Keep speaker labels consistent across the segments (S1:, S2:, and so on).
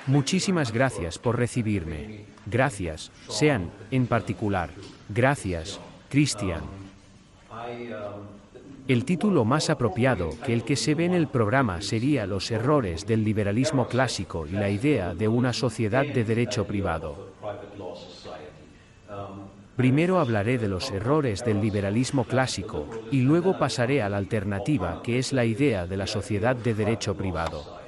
S1: Muchísimas gracias por recibirme. Gracias, Sean, en particular. Gracias, Christian. El título más apropiado que el que se ve en el programa sería Los errores del liberalismo clásico y la idea de una sociedad de derecho privado. Primero hablaré de los errores del liberalismo clásico, y luego pasaré a la alternativa que es la idea de la sociedad de derecho privado.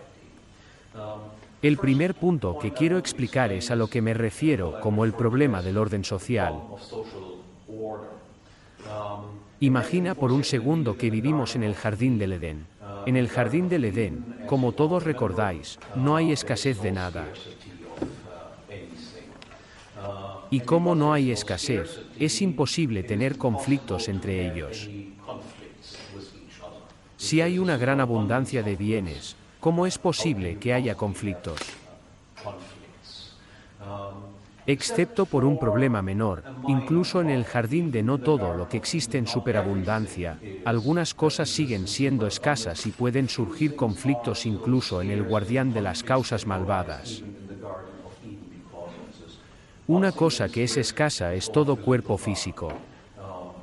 S1: El primer punto que quiero explicar es a lo que me refiero como el problema del orden social. Imagina por un segundo que vivimos en el jardín del Edén. En el jardín del Edén, como todos recordáis, no hay escasez de nada. Y como no hay escasez, es imposible tener conflictos entre ellos. Si hay una gran abundancia de bienes, ¿cómo es posible que haya conflictos? Excepto por un problema menor, incluso en el jardín de no todo lo que existe en superabundancia, algunas cosas siguen siendo escasas y pueden surgir conflictos incluso en el guardián de las causas malvadas. Una cosa que es escasa es todo cuerpo físico.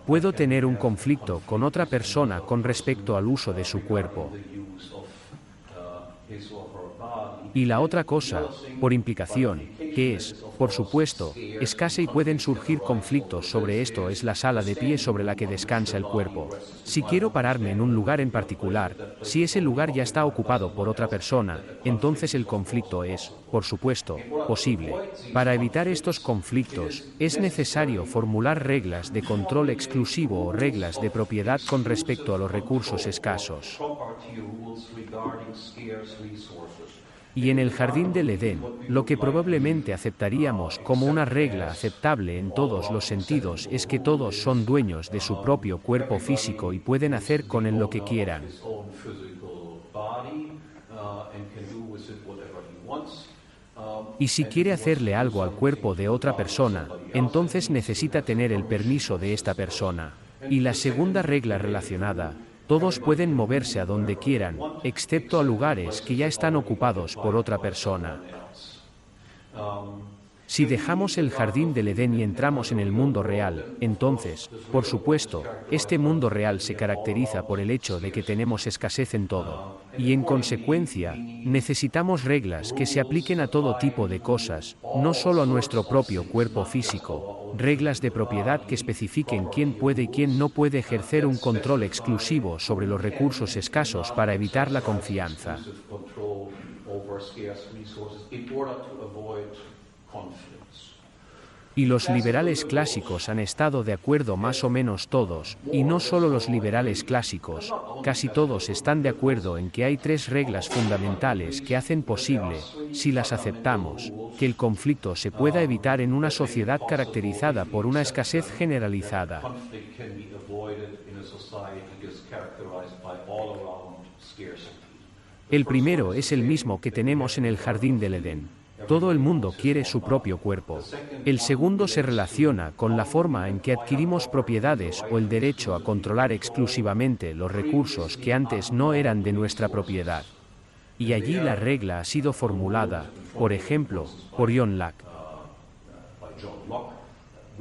S1: Puedo tener un conflicto con otra persona con respecto al uso de su cuerpo. Y la otra cosa, por implicación, que es, por supuesto, escasa y pueden surgir conflictos sobre esto es la sala de pie sobre la que descansa el cuerpo. Si quiero pararme en un lugar en particular, si ese lugar ya está ocupado por otra persona, entonces el conflicto es, por supuesto, posible. Para evitar estos conflictos, es necesario formular reglas de control exclusivo o reglas de propiedad con respecto a los recursos escasos. Y en el jardín del Edén, lo que probablemente aceptaríamos como una regla aceptable en todos los sentidos es que todos son dueños de su propio cuerpo físico y pueden hacer con él lo que quieran. Y si quiere hacerle algo al cuerpo de otra persona, entonces necesita tener el permiso de esta persona. Y la segunda regla relacionada: todos pueden moverse a donde quieran, excepto a lugares que ya están ocupados por otra persona. Si dejamos el jardín del Edén y entramos en el mundo real, entonces, por supuesto, este mundo real se caracteriza por el hecho de que tenemos escasez en todo. Y en consecuencia, necesitamos reglas que se apliquen a todo tipo de cosas, no solo a nuestro propio cuerpo físico, reglas de propiedad que especifiquen quién puede y quién no puede ejercer un control exclusivo sobre los recursos escasos para evitar la confianza. Y los liberales clásicos han estado de acuerdo más o menos todos, y no solo los liberales clásicos, casi todos están de acuerdo en que hay tres reglas fundamentales que hacen posible, si las aceptamos, que el conflicto se pueda evitar en una sociedad caracterizada por una escasez generalizada. El primero es el mismo que tenemos en el jardín del Edén. Todo el mundo quiere su propio cuerpo. El segundo se relaciona con la forma en que adquirimos propiedades o el derecho a controlar exclusivamente los recursos que antes no eran de nuestra propiedad. Y allí la regla ha sido formulada, por ejemplo, por John Locke.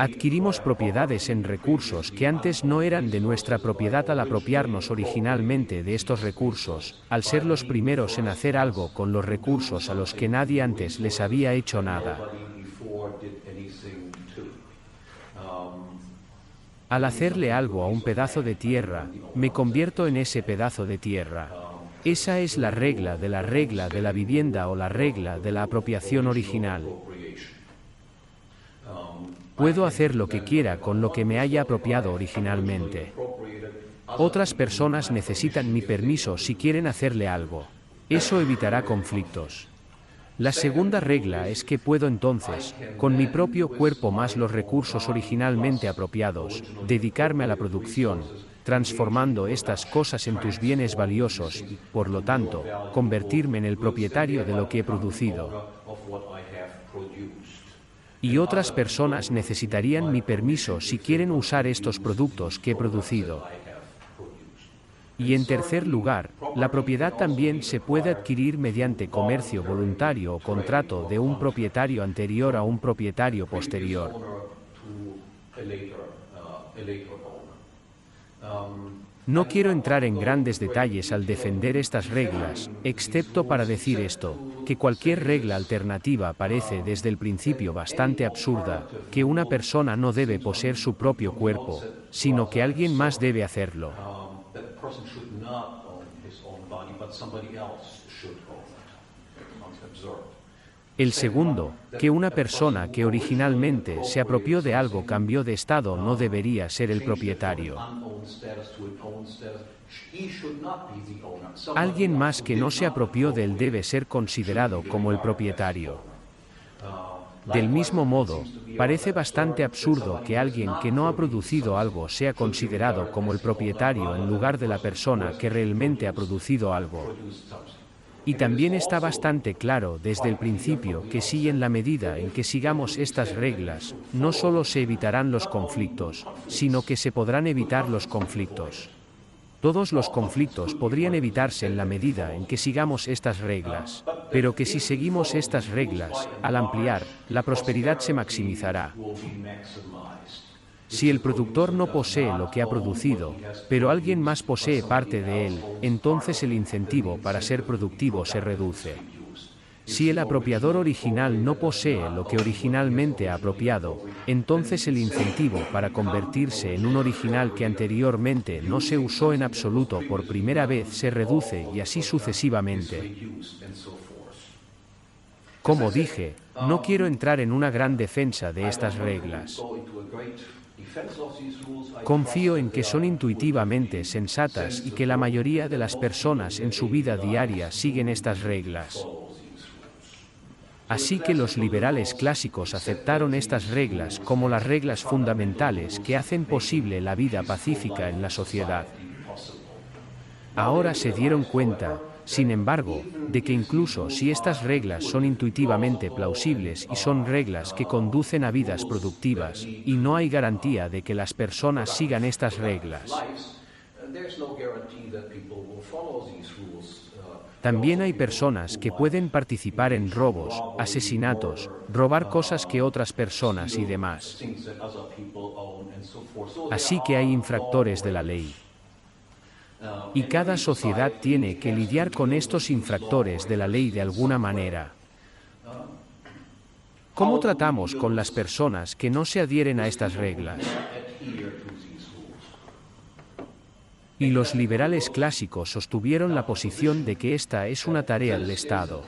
S1: Adquirimos propiedades en recursos que antes no eran de nuestra propiedad al apropiarnos originalmente de estos recursos, al ser los primeros en hacer algo con los recursos a los que nadie antes les había hecho nada. Al hacerle algo a un pedazo de tierra, me convierto en ese pedazo de tierra. Esa es la regla de la vivienda o la regla de la apropiación original. Puedo hacer lo que quiera con lo que me haya apropiado originalmente. Otras personas necesitan mi permiso si quieren hacerle algo. Eso evitará conflictos. La segunda regla es que puedo entonces, con mi propio cuerpo más los recursos originalmente apropiados, dedicarme a la producción, transformando estas cosas en tus bienes valiosos y, por lo tanto, convertirme en el propietario de lo que he producido. Y otras personas necesitarían mi permiso si quieren usar estos productos que he producido. Y en tercer lugar, la propiedad también se puede adquirir mediante comercio voluntario o contrato de un propietario anterior a un propietario posterior. No quiero entrar en grandes detalles al defender estas reglas, excepto para decir esto, que cualquier regla alternativa parece desde el principio bastante absurda, que una persona no debe poseer su propio cuerpo, sino que alguien más debe hacerlo. El segundo, que una persona que originalmente se apropió de algo cambió de estado no debería ser el propietario. Alguien más que no se apropió de él debe ser considerado como el propietario. Del mismo modo, parece bastante absurdo que alguien que no ha producido algo sea considerado como el propietario en lugar de la persona que realmente ha producido algo. Y también está bastante claro desde el principio que si en la medida en que sigamos estas reglas, no solo se evitarán los conflictos, sino que se podrán evitar los conflictos. Todos los conflictos podrían evitarse en la medida en que sigamos estas reglas, pero que si seguimos estas reglas, al ampliar, la prosperidad se maximizará. Si el productor no posee lo que ha producido, pero alguien más posee parte de él, entonces el incentivo para ser productivo se reduce. Si el apropiador original no posee lo que originalmente ha apropiado, entonces el incentivo para convertirse en un original que anteriormente no se usó en absoluto por primera vez se reduce y así sucesivamente. Como dije, no quiero entrar en una gran defensa de estas reglas. Confío en que son intuitivamente sensatas y que la mayoría de las personas en su vida diaria siguen estas reglas. Así que los liberales clásicos aceptaron estas reglas como las reglas fundamentales que hacen posible la vida pacífica en la sociedad. Ahora se dieron cuenta, sin embargo, de que incluso si estas reglas son intuitivamente plausibles y son reglas que conducen a vidas productivas, y no hay garantía de que las personas sigan estas reglas. También hay personas que pueden participar en robos, asesinatos, robar cosas que otras personas y demás. Así que hay infractores de la ley. Y cada sociedad tiene que lidiar con estos infractores de la ley de alguna manera. ¿Cómo tratamos con las personas que no se adhieren a estas reglas? Y los liberales clásicos sostuvieron la posición de que esta es una tarea del Estado.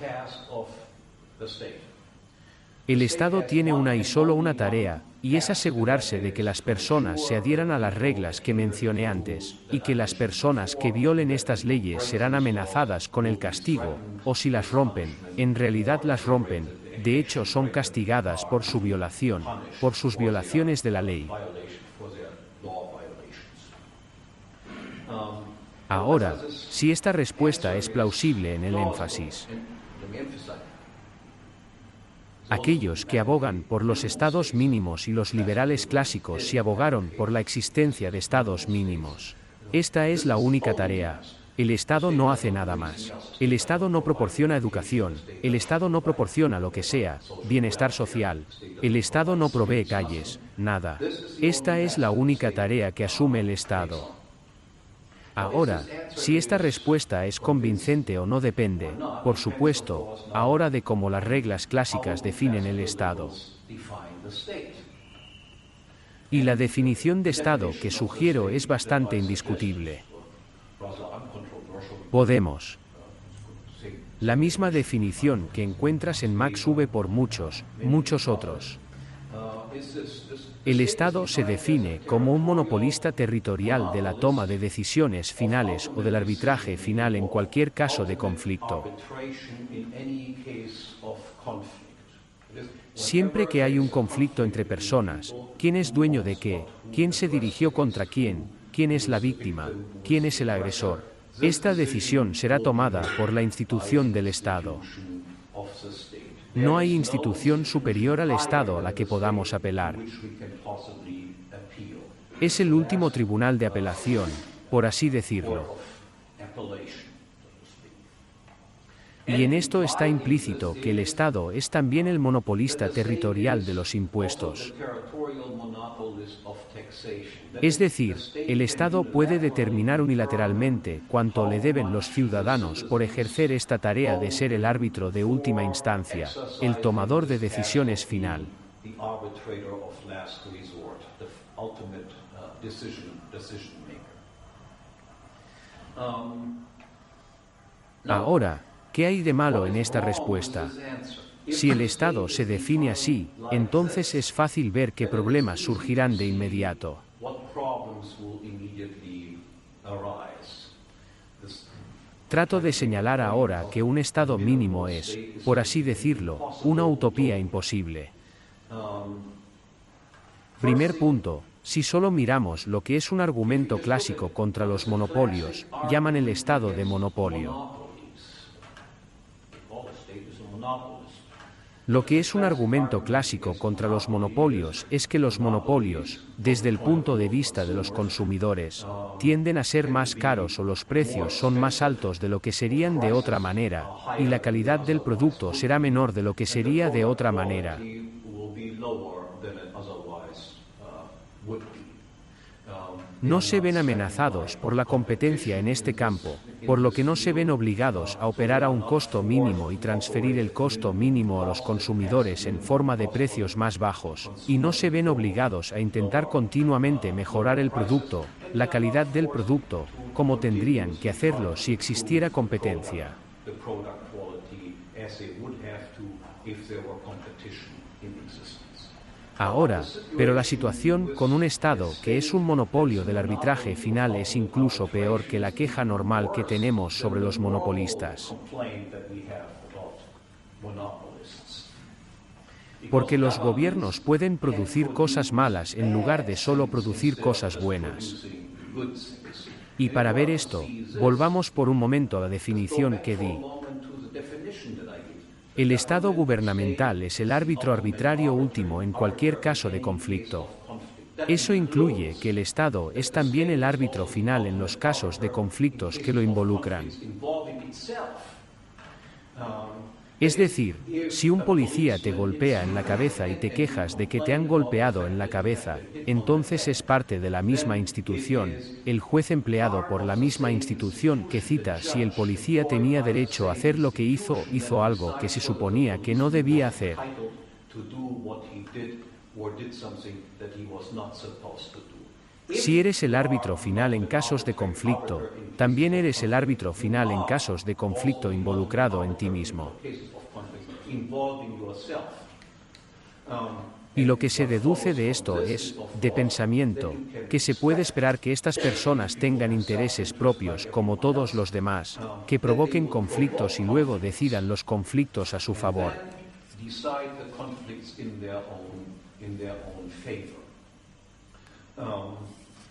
S1: El Estado tiene una y solo una tarea, y es asegurarse de que las personas se adhieran a las reglas que mencioné antes, y que las personas que violen estas leyes serán amenazadas con el castigo, o si las rompen, en realidad las rompen, de hecho son castigadas por su violación, por sus violaciones de la ley. Ahora, si esta respuesta es plausible en el énfasis, aquellos que abogan por los estados mínimos y los liberales clásicos sí abogaron por la existencia de estados mínimos. Esta es la única tarea. El Estado no hace nada más. El Estado no proporciona educación, el Estado no proporciona lo que sea, bienestar social. El Estado no provee calles, nada. Esta es la única tarea que asume el Estado. Ahora, si esta respuesta es convincente o no depende, por supuesto, ahora de cómo las reglas clásicas definen el Estado. Y la definición de Estado que sugiero es bastante indiscutible. Podemos. La misma definición que encuentras en Max V por muchos otros. El Estado se define como un monopolista territorial de la toma de decisiones finales o del arbitraje final en cualquier caso de conflicto. Siempre que hay un conflicto entre personas, ¿quién es dueño de qué? ¿Quién se dirigió contra quién? ¿Quién es la víctima? ¿Quién es el agresor? Esta decisión será tomada por la institución del Estado. No hay institución superior al Estado a la que podamos apelar. Es el último tribunal de apelación, por así decirlo. Y en esto está implícito que el Estado es también el monopolista territorial de los impuestos. Es decir, el Estado puede determinar unilateralmente cuánto le deben los ciudadanos por ejercer esta tarea de ser el árbitro de última instancia, el tomador de decisiones final. Ahora, ¿qué hay de malo en esta respuesta? Si el Estado se define así, entonces es fácil ver qué problemas surgirán de inmediato. Trato de señalar ahora que un Estado mínimo es, por así decirlo, una utopía imposible. Primer punto. Si solo miramos lo que es un argumento clásico contra los monopolios, llaman el estado de monopolio. Lo que es un argumento clásico contra los monopolios es que los monopolios, desde el punto de vista de los consumidores, tienden a ser más caros o los precios son más altos de lo que serían de otra manera, y la calidad del producto será menor de lo que sería de otra manera. No se ven amenazados por la competencia en este campo, por lo que no se ven obligados a operar a un costo mínimo y transferir el costo mínimo a los consumidores en forma de precios más bajos, y no se ven obligados a intentar continuamente mejorar el producto, la calidad del producto, como tendrían que hacerlo si existiera competencia. Ahora, pero la situación con un Estado que es un monopolio del arbitraje final es incluso peor que la queja normal que tenemos sobre los monopolistas. Porque los gobiernos pueden producir cosas malas en lugar de solo producir cosas buenas. Y para ver esto, volvamos por un momento a la definición que di. El Estado gubernamental es el árbitro arbitrario último en cualquier caso de conflicto. Eso incluye que el Estado es también el árbitro final en los casos de conflictos que lo involucran. Es decir, si un policía te golpea en la cabeza y te quejas de que te han golpeado en la cabeza, entonces es parte de la misma institución, el juez empleado por la misma institución que cita si el policía tenía derecho a hacer lo que hizo algo que se suponía que no debía hacer. Si eres el árbitro final en casos de conflicto, también eres el árbitro final en casos de conflicto involucrado en ti mismo. Y lo que se deduce de esto es, de pensamiento, que se puede esperar que estas personas tengan intereses propios como todos los demás, que provoquen conflictos y luego decidan los conflictos a su favor.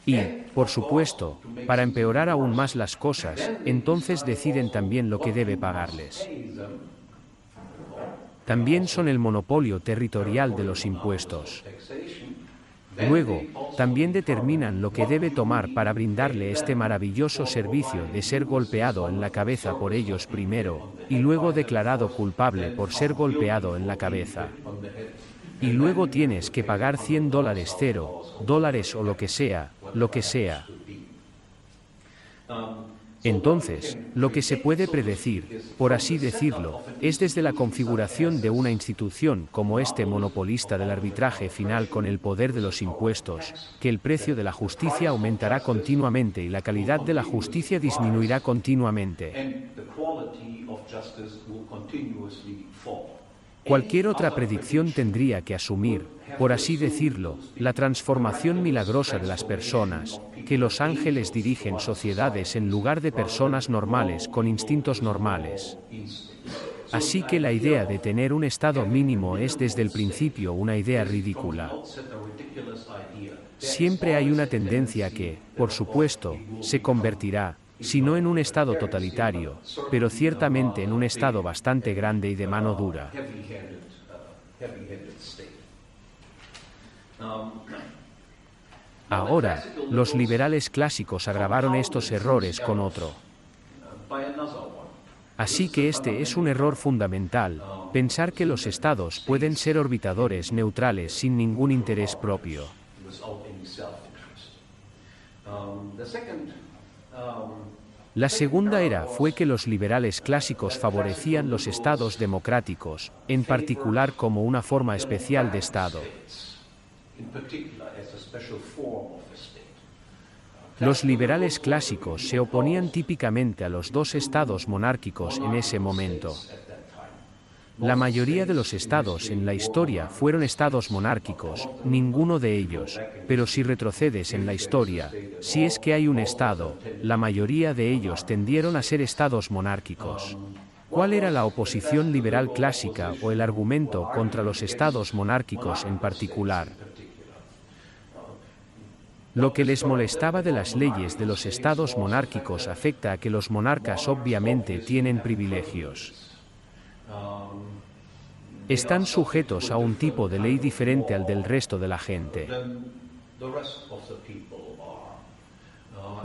S1: Y, por supuesto, para empeorar aún más las cosas, entonces deciden también lo que debe pagarles. También son el monopolio territorial de los impuestos. Luego, también determinan lo que debe tomar para brindarle este maravilloso servicio de ser golpeado en la cabeza por ellos primero, y luego declarado culpable por ser golpeado en la cabeza. Y luego tienes que pagar $100, $0 o lo que sea, Entonces, lo que se puede predecir, por así decirlo, es desde la configuración de una institución como este monopolista del arbitraje final con el poder de los impuestos, que el precio de la justicia aumentará continuamente y la calidad de la justicia disminuirá continuamente. Cualquier otra predicción tendría que asumir, por así decirlo, la transformación milagrosa de las personas, que los ángeles dirigen sociedades en lugar de personas normales con instintos normales. Así que la idea de tener un estado mínimo es desde el principio una idea ridícula. Siempre hay una tendencia que, por supuesto, se convertirá, si no en un estado totalitario, pero ciertamente en un estado bastante grande y de mano dura. Ahora, los liberales clásicos agravaron estos errores con otro. Así que este es un error fundamental, pensar que los estados pueden ser orbitadores neutrales sin ningún interés propio. La segunda era fue que los liberales clásicos favorecían los estados democráticos, en particular como una forma especial de estado. Los liberales clásicos se oponían típicamente a los dos estados monárquicos en ese momento. La mayoría de los estados en la historia fueron estados monárquicos, ninguno de ellos, pero si retrocedes en la historia, si es que hay un estado, la mayoría de ellos tendieron a ser estados monárquicos. ¿Cuál era la oposición liberal clásica o el argumento contra los estados monárquicos en particular? Lo que les molestaba de las leyes de los estados monárquicos afecta a que los monarcas obviamente tienen privilegios. Están sujetos a un tipo de ley diferente al del resto de la gente.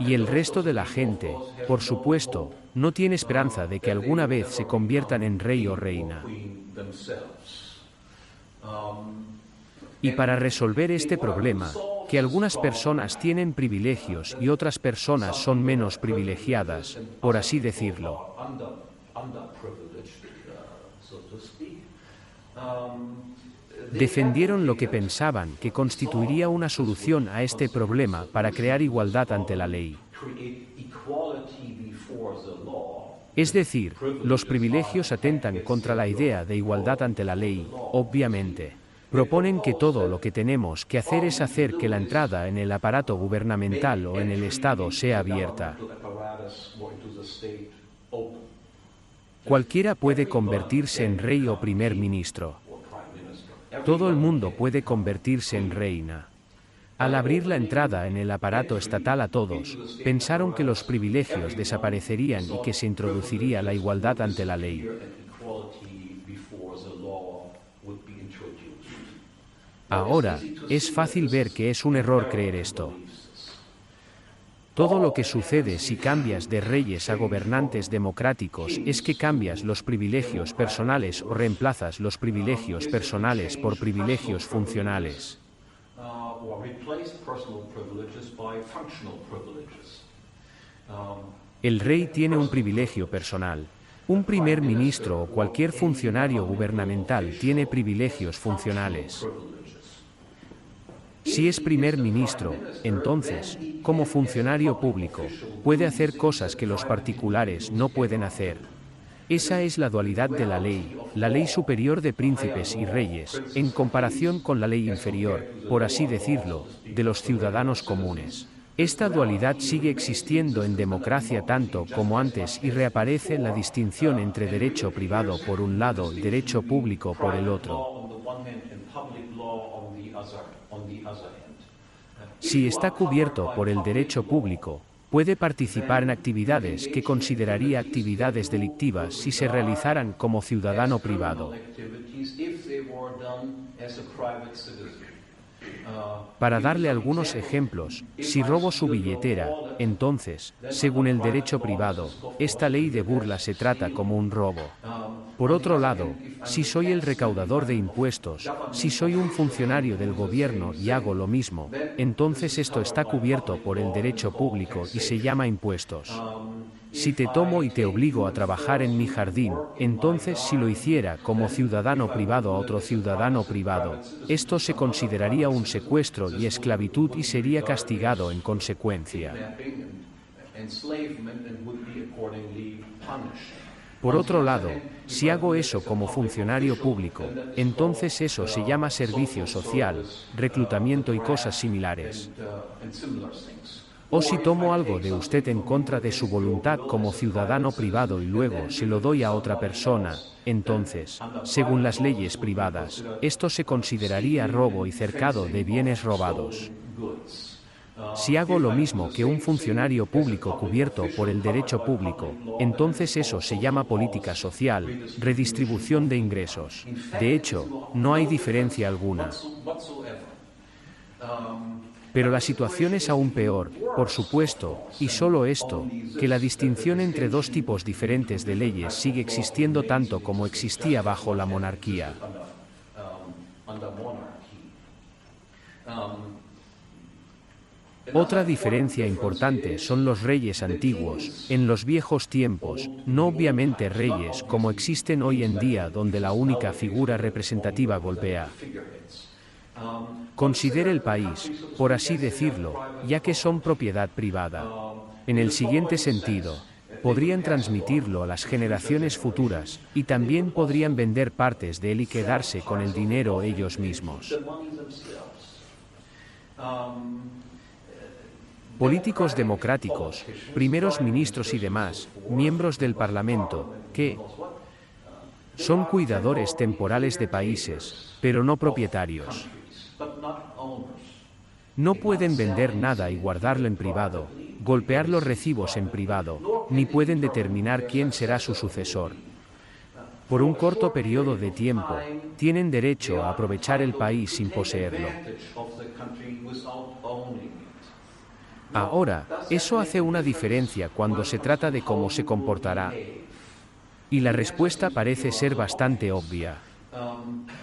S1: Y el resto de la gente, por supuesto, no tiene esperanza de que alguna vez se conviertan en rey o reina. Y para resolver este problema, que algunas personas tienen privilegios y otras personas son menos privilegiadas, por así decirlo. Defendieron lo que pensaban que constituiría una solución a este problema para crear igualdad ante la ley. Es decir, los privilegios atentan contra la idea de igualdad ante la ley, obviamente. Proponen que todo lo que tenemos que hacer es hacer que la entrada en el aparato gubernamental o en el Estado sea abierta. Cualquiera puede convertirse en rey o primer ministro. Todo el mundo puede convertirse en reina. Al abrir la entrada en el aparato estatal a todos, pensaron que los privilegios desaparecerían y que se introduciría la igualdad ante la ley. Ahora, es fácil ver que es un error creer esto. Todo lo que sucede si cambias de reyes a gobernantes democráticos es que cambias los privilegios personales o reemplazas los privilegios personales por privilegios funcionales. El rey tiene un privilegio personal. Un primer ministro o cualquier funcionario gubernamental tiene privilegios funcionales. Si es primer ministro, entonces, como funcionario público, puede hacer cosas que los particulares no pueden hacer. Esa es la dualidad de la ley superior de príncipes y reyes, en comparación con la ley inferior, por así decirlo, de los ciudadanos comunes. Esta dualidad sigue existiendo en democracia tanto como antes y reaparece la distinción entre derecho privado por un lado y derecho público por el otro. Si está cubierto por el derecho público, puede participar en actividades que consideraría actividades delictivas si se realizaran como ciudadano privado. Para darle algunos ejemplos, si robo su billetera, entonces, según el derecho privado, esta ley de burla se trata como un robo. Por otro lado, si soy el recaudador de impuestos, si soy un funcionario del gobierno y hago lo mismo, entonces esto está cubierto por el derecho público y se llama impuestos. Si te tomo y te obligo a trabajar en mi jardín, entonces si lo hiciera como ciudadano privado a otro ciudadano privado, esto se consideraría un secuestro y esclavitud y sería castigado en consecuencia. Por otro lado, si hago eso como funcionario público, entonces eso se llama servicio social, reclutamiento y cosas similares. O si tomo algo de usted en contra de su voluntad como ciudadano privado y luego se lo doy a otra persona, entonces, según las leyes privadas, esto se consideraría robo y cercado de bienes robados. Si hago lo mismo que un funcionario público cubierto por el derecho público, entonces eso se llama política social, redistribución de ingresos. De hecho, no hay diferencia alguna. Pero la situación es aún peor, por supuesto, y solo esto, que la distinción entre dos tipos diferentes de leyes sigue existiendo tanto como existía bajo la monarquía. Otra diferencia importante son los reyes antiguos, en los viejos tiempos, no obviamente reyes como existen hoy en día donde la única figura representativa golpea. Considere el país, por así decirlo, ya que son propiedad privada. En el siguiente sentido, podrían transmitirlo a las generaciones futuras, y también podrían vender partes de él y quedarse con el dinero ellos mismos. Políticos democráticos, primeros ministros y demás, miembros del Parlamento, que son cuidadores temporales de países, pero no propietarios. No pueden vender nada y guardarlo en privado, golpear los recibos en privado, ni pueden determinar quién será su sucesor. Por un corto periodo de tiempo, tienen derecho a aprovechar el país sin poseerlo. Ahora, eso hace una diferencia cuando se trata de cómo se comportará. Y la respuesta parece ser bastante obvia.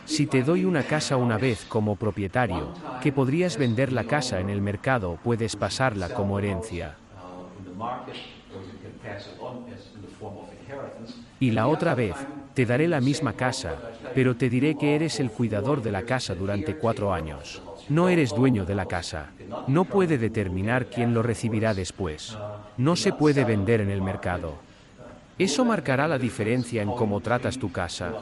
S1: Si te doy una casa una vez como propietario, que podrías vender la casa en el mercado o puedes pasarla como herencia. Y la otra vez, te daré la misma casa, pero te diré que eres el cuidador de la casa durante 4 años. No eres dueño de la casa. No puede determinar quién lo recibirá después. No se puede vender en el mercado. Eso marcará la diferencia en cómo tratas tu casa.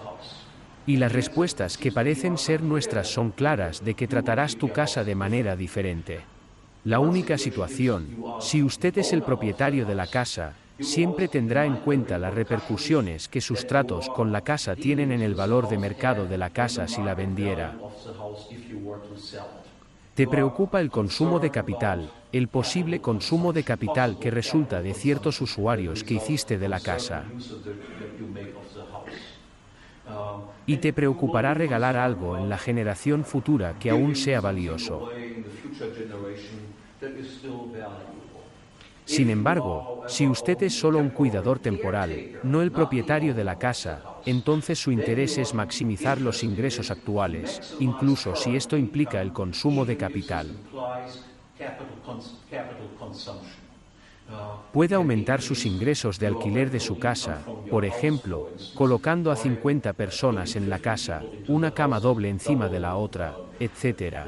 S1: Y las respuestas que parecen ser nuestras son claras de que tratarás tu casa de manera diferente. La única situación, si usted es el propietario de la casa, siempre tendrá en cuenta las repercusiones que sus tratos con la casa tienen en el valor de mercado de la casa si la vendiera. Te preocupa el consumo de capital, el posible consumo de capital que resulta de ciertos usuarios que hiciste de la casa. Y te preocupará regalar algo en la generación futura que aún sea valioso. Sin embargo, si usted es solo un cuidador temporal, no el propietario de la casa, entonces su interés es maximizar los ingresos actuales, incluso si esto implica el consumo de capital. Puede aumentar sus ingresos de alquiler de su casa, por ejemplo, colocando a 50 personas en la casa, una cama doble encima de la otra, etc.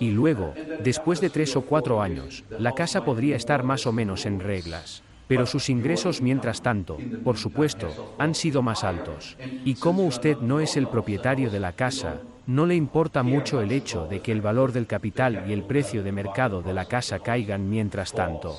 S1: Y luego, después de 3 o 4 años, la casa podría estar más o menos en reglas. Pero sus ingresos mientras tanto, por supuesto, han sido más altos. Y como usted no es el propietario de la casa, no le importa mucho el hecho de que el valor del capital y el precio de mercado de la casa caigan mientras tanto.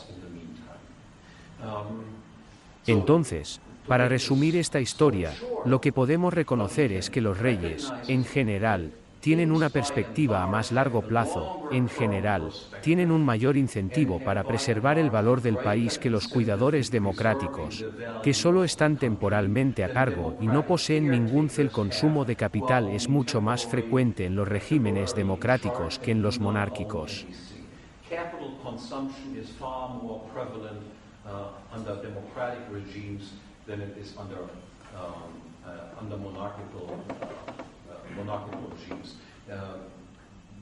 S1: Entonces, para resumir esta historia, lo que podemos reconocer es que los reyes, en general, tienen una perspectiva a más largo plazo, en general, tienen un mayor incentivo para preservar el valor del país que los cuidadores democráticos, que solo están temporalmente a cargo y no poseen ningún el consumo de capital es mucho más frecuente en los regímenes democráticos que en los monárquicos.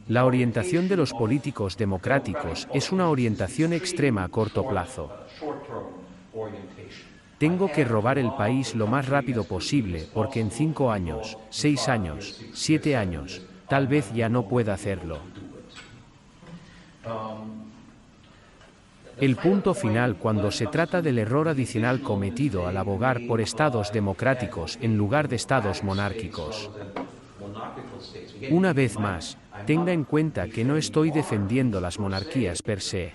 S1: La orientación de los políticos democráticos es una orientación extrema a corto plazo. Tengo que robar el país lo más rápido posible porque en 5 años, 6 años, 7 años, tal vez ya no pueda hacerlo. El punto final cuando se trata del error adicional cometido al abogar por estados democráticos en lugar de estados monárquicos. Una vez más, tenga en cuenta que no estoy defendiendo las monarquías per se.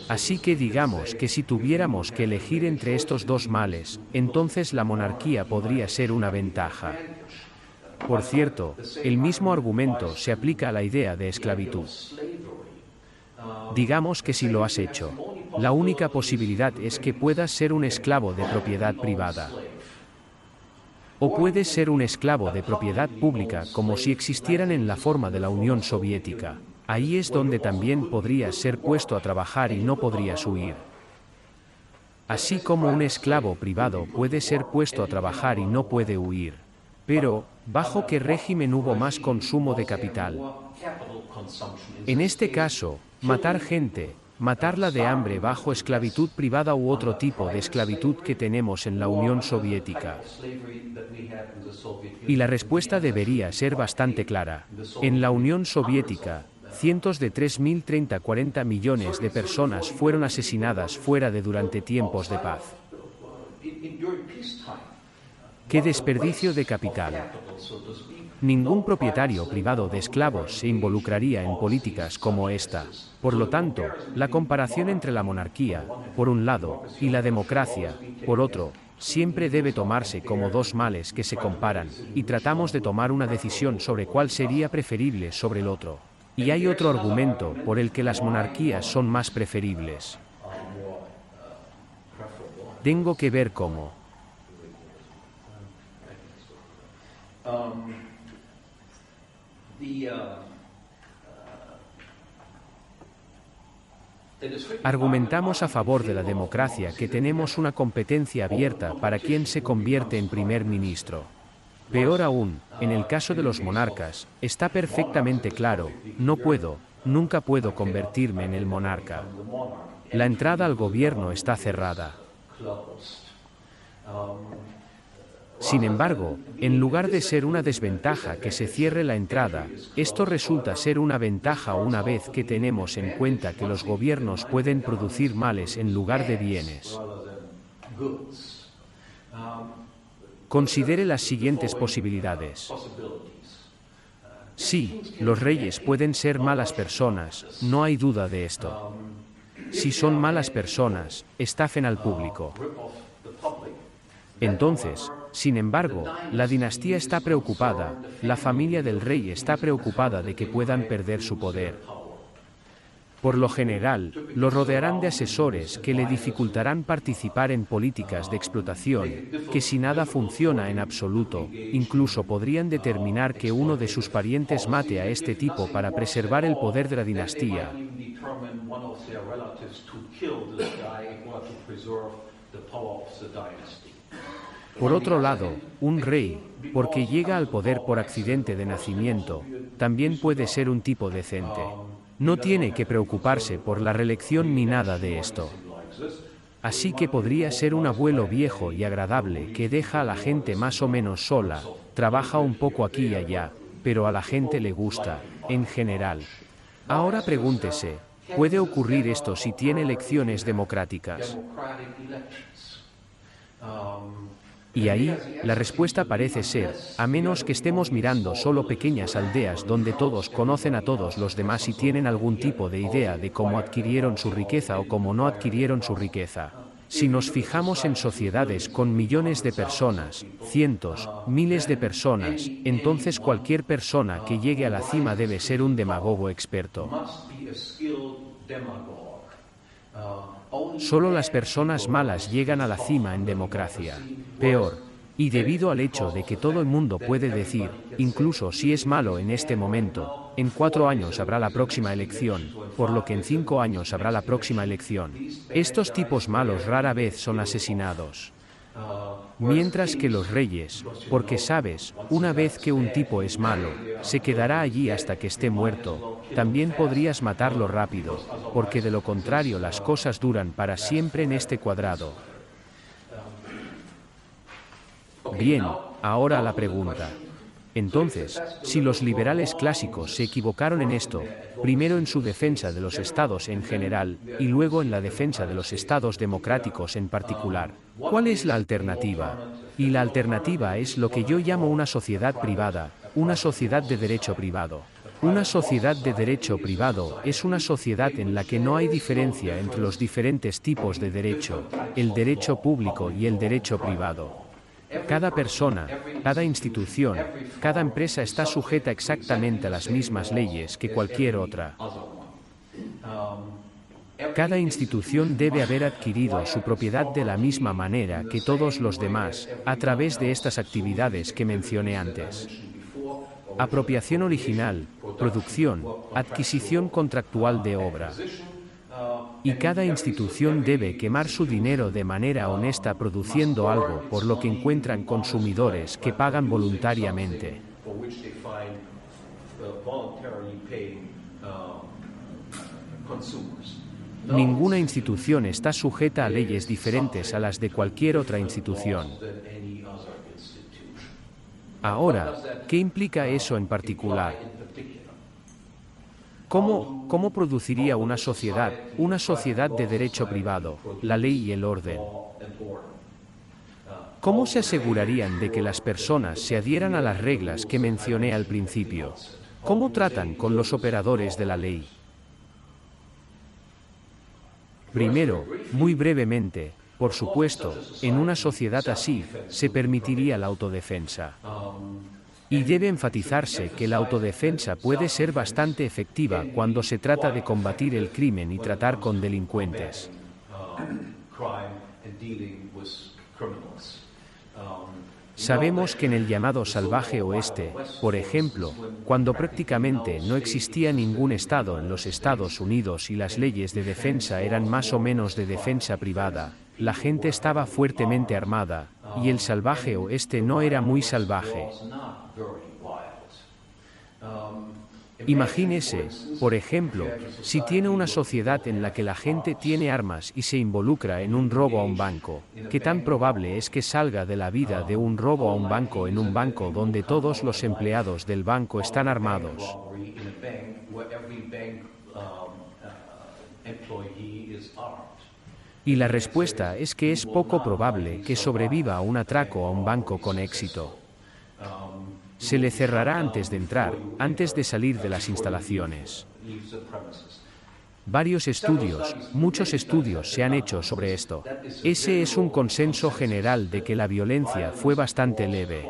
S1: Así que digamos que si tuviéramos que elegir entre estos dos males, entonces la monarquía podría ser una ventaja. Por cierto, el mismo argumento se aplica a la idea de esclavitud. Digamos que si lo has hecho, la única posibilidad es que puedas ser un esclavo de propiedad privada. O puedes ser un esclavo de propiedad pública como si existieran en la forma de la Unión Soviética. Ahí es donde también podrías ser puesto a trabajar y no podrías huir. Así como un esclavo privado puede ser puesto a trabajar y no puede huir. Pero, ¿bajo qué régimen hubo más consumo de capital? En este caso, matar gente, matarla de hambre bajo esclavitud privada u otro tipo de esclavitud que tenemos en la Unión Soviética. Y la respuesta debería ser bastante clara. En la Unión Soviética, cientos de 3.030-40 millones de personas fueron asesinadas fuera de durante tiempos de paz. ¡Qué desperdicio de capital! Ningún propietario privado de esclavos se involucraría en políticas como esta. Por lo tanto, la comparación entre la monarquía, por un lado, y la democracia, por otro, siempre debe tomarse como dos males que se comparan, y tratamos de tomar una decisión sobre cuál sería preferible sobre el otro. Y hay otro argumento por el que las monarquías son más preferibles. Tengo que ver cómo. Argumentamos a favor de la democracia que tenemos una competencia abierta para quien se convierte en primer ministro. Peor aún, en el caso de los monarcas, está perfectamente claro, nunca puedo convertirme en el monarca. La entrada al gobierno está cerrada. Sin embargo, en lugar de ser una desventaja que se cierre la entrada, esto resulta ser una ventaja una vez que tenemos en cuenta que los gobiernos pueden producir males en lugar de bienes. Considere las siguientes posibilidades. Sí, los reyes pueden ser malas personas, no hay duda de esto. Si son malas personas, estafen al público. Entonces, sin embargo, la dinastía está preocupada, la familia del rey está preocupada de que puedan perder su poder. Por lo general, lo rodearán de asesores que le dificultarán participar en políticas de explotación, que si nada funciona en absoluto, incluso podrían determinar que uno de sus parientes mate a este tipo para preservar el poder de la dinastía. Por otro lado, un rey, porque llega al poder por accidente de nacimiento, también puede ser un tipo decente. No tiene que preocuparse por la reelección ni nada de esto. Así que podría ser un abuelo viejo y agradable que deja a la gente más o menos sola, trabaja un poco aquí y allá, pero a la gente le gusta, en general. Ahora pregúntese, ¿puede ocurrir esto si tiene elecciones democráticas? Y ahí, la respuesta parece ser, a menos que estemos mirando solo pequeñas aldeas donde todos conocen a todos los demás y tienen algún tipo de idea de cómo adquirieron su riqueza o cómo no adquirieron su riqueza. Si nos fijamos en sociedades con millones de personas, cientos, miles de personas, entonces cualquier persona que llegue a la cima debe ser un demagogo experto. Solo las personas malas llegan a la cima en democracia. Peor. Y debido al hecho de que todo el mundo puede decir, incluso si es malo en este momento, en 4 años habrá la próxima elección, por lo que en 5 años habrá la próxima elección. Estos tipos malos rara vez son asesinados. Mientras que los reyes, porque sabes, una vez que un tipo es malo, se quedará allí hasta que esté muerto, también podrías matarlo rápido, porque de lo contrario las cosas duran para siempre en este cuadrado. Bien, ahora la pregunta. Entonces, si los liberales clásicos se equivocaron en esto, primero en su defensa de los estados en general, y luego en la defensa de los estados democráticos en particular, ¿cuál es la alternativa? Y la alternativa es lo que yo llamo una sociedad privada, una sociedad de derecho privado. Una sociedad de derecho privado es una sociedad en la que no hay diferencia entre los diferentes tipos de derecho, el derecho público y el derecho privado. Cada persona, cada institución, cada empresa está sujeta exactamente a las mismas leyes que cualquier otra. Cada institución debe haber adquirido su propiedad de la misma manera que todos los demás, a través de estas actividades que mencioné antes. Apropiación original, producción, adquisición contractual de obra. Y cada institución debe quemar su dinero de manera honesta produciendo algo por lo que encuentran consumidores que pagan voluntariamente. Ninguna institución está sujeta a leyes diferentes a las de cualquier otra institución. Ahora, ¿qué implica eso en particular? ¿Cómo produciría una sociedad de derecho privado, la ley y el orden? ¿Cómo se asegurarían de que las personas se adhieran a las reglas que mencioné al principio? ¿Cómo tratan con los operadores de la ley? Primero, muy brevemente, por supuesto, en una sociedad así, se permitiría la autodefensa. Y debe enfatizarse que la autodefensa puede ser bastante efectiva cuando se trata de combatir el crimen y tratar con delincuentes. Sabemos que en el llamado salvaje oeste, por ejemplo, cuando prácticamente no existía ningún estado en los Estados Unidos y las leyes de defensa eran más o menos de defensa privada, la gente estaba fuertemente armada, y el salvaje oeste no era muy salvaje. Imagínese, por ejemplo, si tiene una sociedad en la que la gente tiene armas y se involucra en un robo a un banco, ¿qué tan probable es que salga de la vida de un robo a un banco en un banco donde todos los empleados del banco están armados? Y la respuesta es que es poco probable que sobreviva a un atraco a un banco con éxito. Se le cerrará antes de entrar, antes de salir de las instalaciones. Muchos estudios se han hecho sobre esto. Ese es un consenso general de que la violencia fue bastante leve.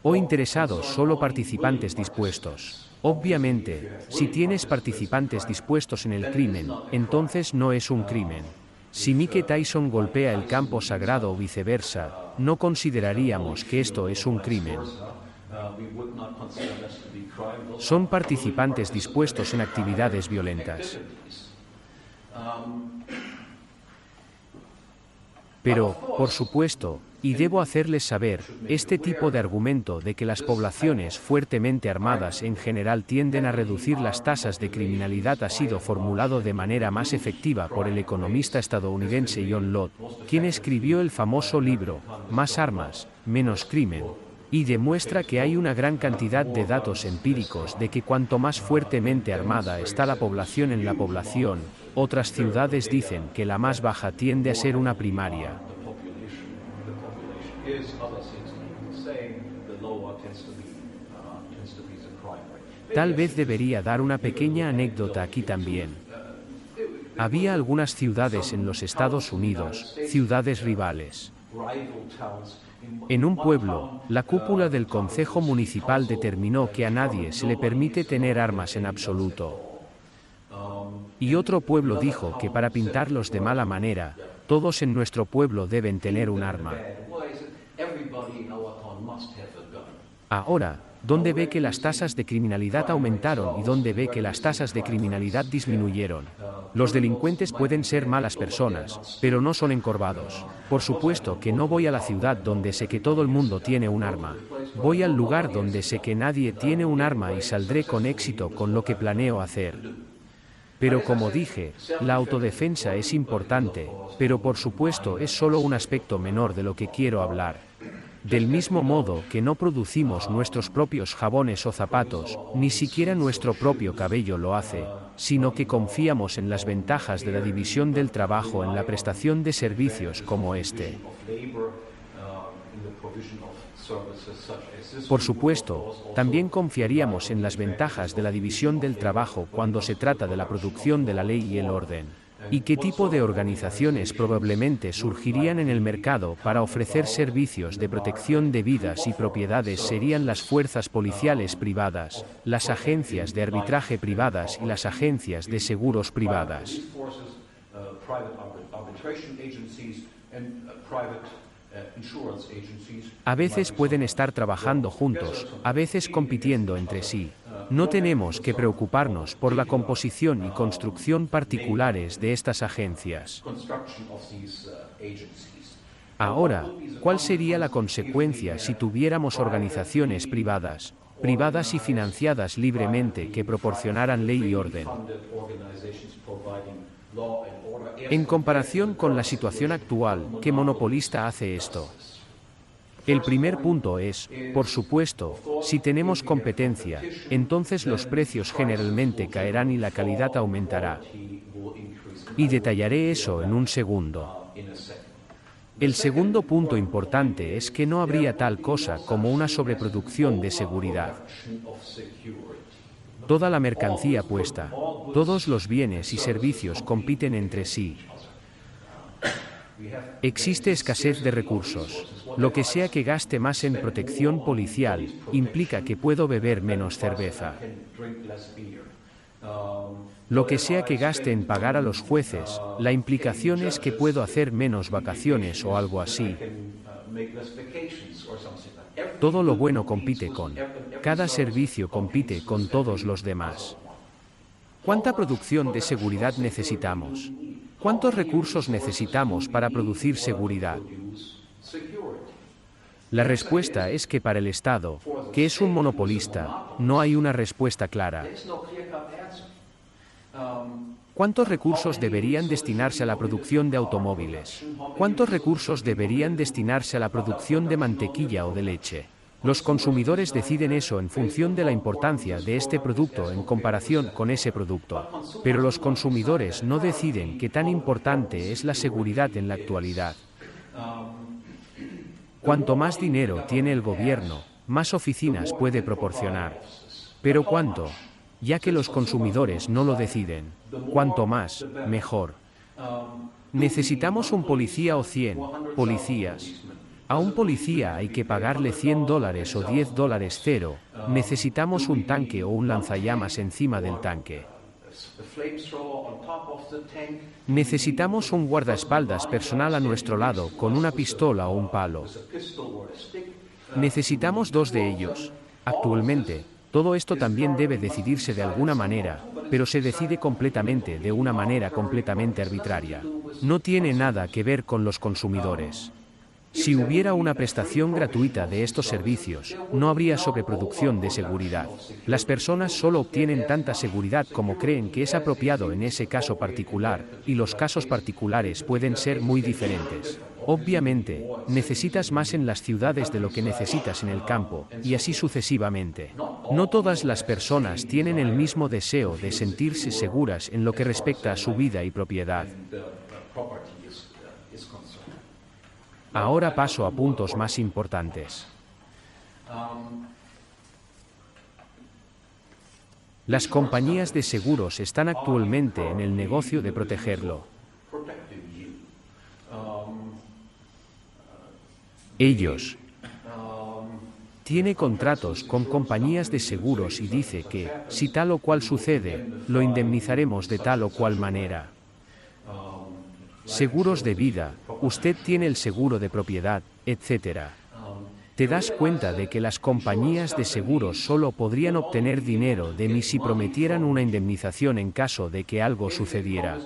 S1: O interesados solo participantes dispuestos. Obviamente, si tienes participantes dispuestos en el crimen, entonces no es un crimen. Si Mike Tyson golpea el campo sagrado o viceversa, no consideraríamos que esto es un crimen. Son participantes dispuestos en actividades violentas. Pero, por supuesto, y debo hacerles saber, este tipo de argumento de que las poblaciones fuertemente armadas en general tienden a reducir las tasas de criminalidad ha sido formulado de manera más efectiva por el economista estadounidense John Lott, quien escribió el famoso libro, Más armas, menos crimen, y demuestra que hay una gran cantidad de datos empíricos de que cuanto más fuertemente armada está la población en la población, otras ciudades dicen que la más baja tiende a ser una primaria. Tal vez debería dar una pequeña anécdota aquí también. Había algunas ciudades en los Estados Unidos, ciudades rivales. En un pueblo, la cúpula del Concejo Municipal determinó que a nadie se le permite tener armas en absoluto. Y otro pueblo dijo que para pintarlos de mala manera, todos en nuestro pueblo deben tener un arma. Ahora, ¿dónde ve que las tasas de criminalidad aumentaron y dónde ve que las tasas de criminalidad disminuyeron? Los delincuentes pueden ser malas personas, pero no son encorvados. Por supuesto que no voy a la ciudad donde sé que todo el mundo tiene un arma. Voy al lugar donde sé que nadie tiene un arma y saldré con éxito con lo que planeo hacer. Pero como dije, la autodefensa es importante, pero por supuesto es solo un aspecto menor de lo que quiero hablar. Del mismo modo que no producimos nuestros propios jabones o zapatos, ni siquiera nuestro propio cabello lo hace, sino que confiamos en las ventajas de la división del trabajo en la prestación de servicios como este. Por supuesto, también confiaríamos en las ventajas de la división del trabajo cuando se trata de la producción de la ley y el orden. ¿Y qué tipo de organizaciones probablemente surgirían en el mercado para ofrecer servicios de protección de vidas y propiedades? Serían las fuerzas policiales privadas, las agencias de arbitraje privadas y las agencias de seguros privadas. A veces pueden estar trabajando juntos, a veces compitiendo entre sí. No tenemos que preocuparnos por la composición y construcción particulares de estas agencias. Ahora, ¿cuál sería la consecuencia si tuviéramos organizaciones privadas y financiadas libremente que proporcionaran ley y orden? En comparación con la situación actual, ¿qué monopolista hace esto? El primer punto es, por supuesto, si tenemos competencia, entonces los precios generalmente caerán y la calidad aumentará. Y detallaré eso en un segundo. El segundo punto importante es que no habría tal cosa como una sobreproducción de seguridad. Toda la mercancía puesta, todos los bienes y servicios compiten entre sí. Existe escasez de recursos. Lo que sea que gaste más en protección policial, implica que puedo beber menos cerveza. Lo que sea que gaste en pagar a los jueces, la implicación es que puedo hacer menos vacaciones o algo así. Todo lo bueno compite con. Cada servicio compite con todos los demás. ¿Cuánta producción de seguridad necesitamos? ¿Cuántos recursos necesitamos para producir seguridad? La respuesta es que para el Estado, que es un monopolista, no hay una respuesta clara. ¿Cuántos recursos deberían destinarse a la producción de automóviles? ¿Cuántos recursos deberían destinarse a la producción de mantequilla o de leche? Los consumidores deciden eso en función de la importancia de este producto en comparación con ese producto. Pero los consumidores no deciden qué tan importante es la seguridad en la actualidad. Cuanto más dinero tiene el gobierno, más oficinas puede proporcionar. ¿Pero cuánto? Ya que los consumidores no lo deciden. Cuanto más, mejor. ¿Necesitamos un policía o 100 policías? A un policía hay que pagarle $100 o $10 cero. Necesitamos un tanque o un lanzallamas encima del tanque. Necesitamos un guardaespaldas personal a nuestro lado con una pistola o un palo. Necesitamos 2 de ellos. Actualmente, todo esto también debe decidirse de alguna manera, pero se decide completamente de una manera completamente arbitraria. No tiene nada que ver con los consumidores. Si hubiera una prestación gratuita de estos servicios, no habría sobreproducción de seguridad. Las personas solo obtienen tanta seguridad como creen que es apropiado en ese caso particular, y los casos particulares pueden ser muy diferentes. Obviamente, necesitas más en las ciudades de lo que necesitas en el campo, y así sucesivamente. No todas las personas tienen el mismo deseo de sentirse seguras en lo que respecta a su vida y propiedad. Ahora paso a puntos más importantes. Las compañías de seguros están actualmente en el negocio de protegerlo. Ellos tienen contratos con compañías de seguros y dice que, si tal o cual sucede, lo indemnizaremos de tal o cual manera. Seguros de vida, usted tiene el seguro de propiedad, etc. Te das cuenta de que las compañías de seguros solo podrían obtener dinero de mí si prometieran una indemnización en caso de que algo sucediera.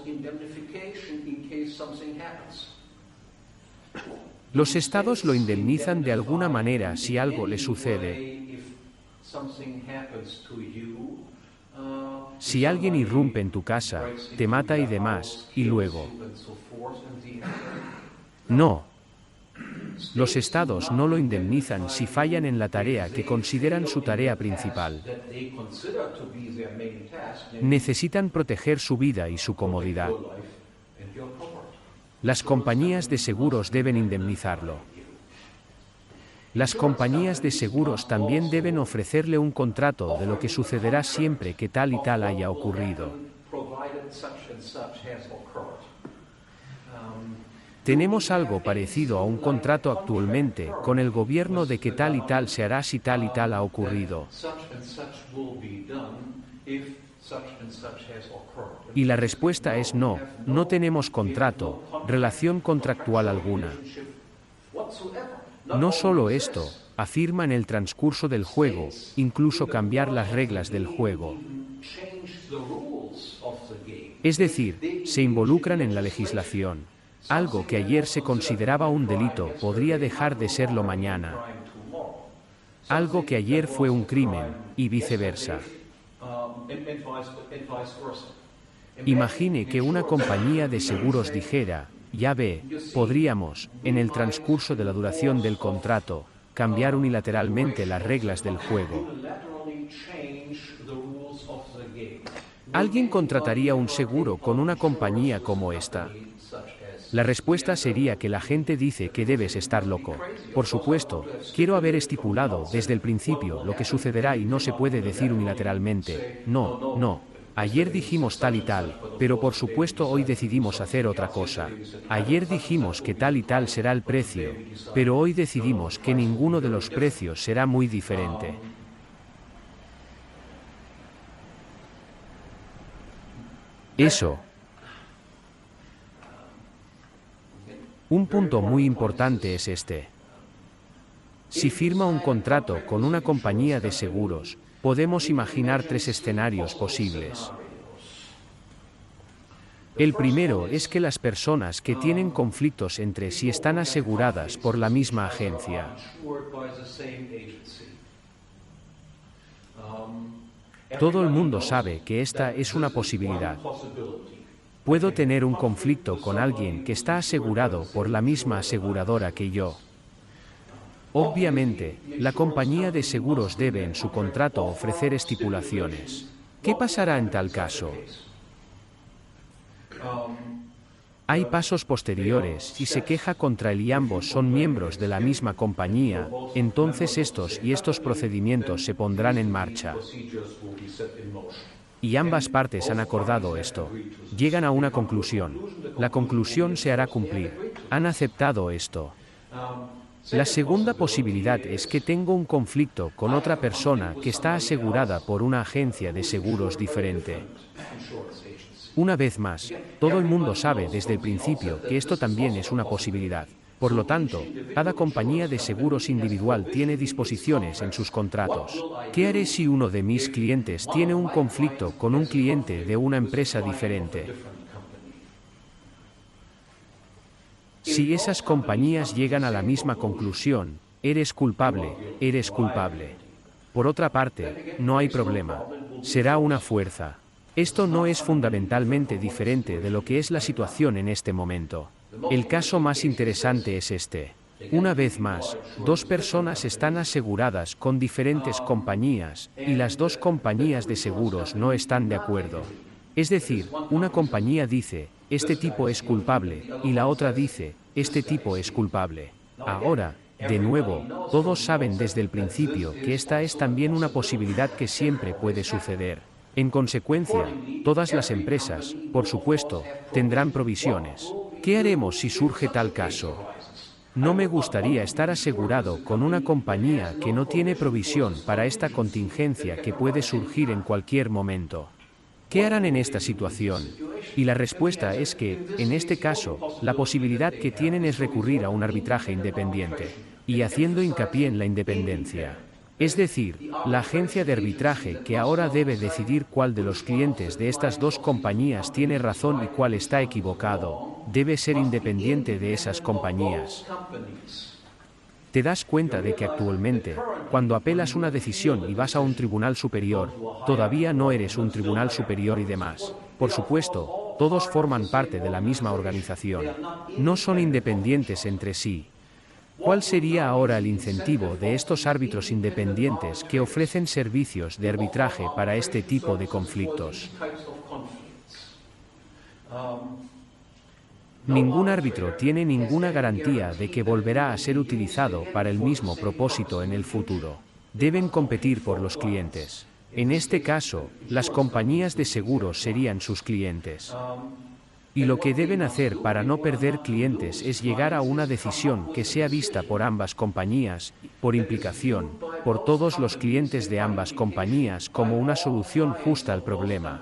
S1: Los estados lo indemnizan de alguna manera si algo le sucede. Si alguien irrumpe en tu casa, te mata y demás, y luego. No. Los estados no lo indemnizan si fallan en la tarea que consideran su tarea principal. Necesitan proteger su vida y su comodidad. Las compañías de seguros deben indemnizarlo. Las compañías de seguros también deben ofrecerle un contrato de lo que sucederá siempre que tal y tal haya ocurrido. Tenemos algo parecido a un contrato actualmente con el gobierno de que tal y tal se hará si tal y tal ha ocurrido. Y la respuesta es no, no tenemos contrato, relación contractual alguna. No solo esto, afirma en el transcurso del juego, incluso cambiar las reglas del juego. Es decir, se involucran en la legislación. Algo que ayer se consideraba un delito podría dejar de serlo mañana. Algo que ayer fue un crimen, y viceversa. Imagine que una compañía de seguros dijera, ya ve, podríamos, en el transcurso de la duración del contrato, cambiar unilateralmente las reglas del juego. ¿Alguien contrataría un seguro con una compañía como esta? La respuesta sería que la gente dice que debes estar loco. Por supuesto, quiero haber estipulado desde el principio lo que sucederá y no se puede decir unilateralmente, no, no. Ayer dijimos tal y tal, pero por supuesto hoy decidimos hacer otra cosa. Ayer dijimos que tal y tal será el precio, pero hoy decidimos que ninguno de los precios será muy diferente. Eso. Un punto muy importante es este. Si firma un contrato con una compañía de seguros, podemos imaginar tres escenarios posibles. El primero es que las personas que tienen conflictos entre sí están aseguradas por la misma agencia. Todo el mundo sabe que esta es una posibilidad. Puedo tener un conflicto con alguien que está asegurado por la misma aseguradora que yo. Obviamente, la compañía de seguros debe en su contrato ofrecer estipulaciones. ¿Qué pasará en tal caso? Hay pasos posteriores, si se queja contra él y ambos son miembros de la misma compañía, entonces estos procedimientos se pondrán en marcha. Y ambas partes han acordado esto. Llegan a una conclusión. La conclusión se hará cumplir. Han aceptado esto. La segunda posibilidad es que tengo un conflicto con otra persona que está asegurada por una agencia de seguros diferente. Una vez más, todo el mundo sabe desde el principio que esto también es una posibilidad. Por lo tanto, cada compañía de seguros individual tiene disposiciones en sus contratos. ¿Qué haré si uno de mis clientes tiene un conflicto con un cliente de una empresa diferente? Si esas compañías llegan a la misma conclusión, eres culpable, eres culpable. Por otra parte, no hay problema. Será una fuerza. Esto no es fundamentalmente diferente de lo que es la situación en este momento. El caso más interesante es este. Una vez más, dos personas están aseguradas con diferentes compañías, y las dos compañías de seguros no están de acuerdo. Es decir, una compañía dice, este tipo es culpable, y la otra dice, este tipo es culpable. Ahora, de nuevo, todos saben desde el principio que esta es también una posibilidad que siempre puede suceder. En consecuencia, todas las empresas, por supuesto, tendrán provisiones. ¿Qué haremos si surge tal caso? No me gustaría estar asegurado con una compañía que no tiene provisión para esta contingencia que puede surgir en cualquier momento. ¿Qué harán en esta situación? Y la respuesta es que, en este caso, la posibilidad que tienen es recurrir a un arbitraje independiente, y haciendo hincapié en la independencia. Es decir, la agencia de arbitraje que ahora debe decidir cuál de los clientes de estas dos compañías tiene razón y cuál está equivocado, debe ser independiente de esas compañías. Te das cuenta de que actualmente, cuando apelas una decisión y vas a un tribunal superior, todavía no eres un tribunal superior y demás. Por supuesto, todos forman parte de la misma organización. No son independientes entre sí. ¿Cuál sería ahora el incentivo de estos árbitros independientes que ofrecen servicios de arbitraje para este tipo de conflictos? Ningún árbitro tiene ninguna garantía de que volverá a ser utilizado para el mismo propósito en el futuro. Deben competir por los clientes. En este caso, las compañías de seguros serían sus clientes. Y lo que deben hacer para no perder clientes es llegar a una decisión que sea vista por ambas compañías, por implicación, por todos los clientes de ambas compañías como una solución justa al problema.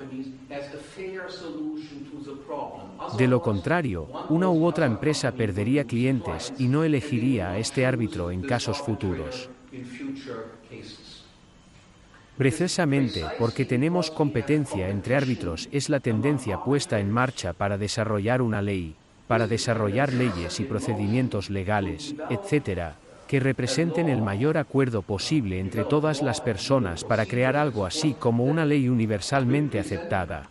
S1: De lo contrario, una u otra empresa perdería clientes y no elegiría a este árbitro en casos futuros. Precisamente porque tenemos competencia entre árbitros es la tendencia puesta en marcha para desarrollar una ley, para desarrollar leyes y procedimientos legales, etc., que representen el mayor acuerdo posible entre todas las personas para crear algo así como una ley universalmente aceptada.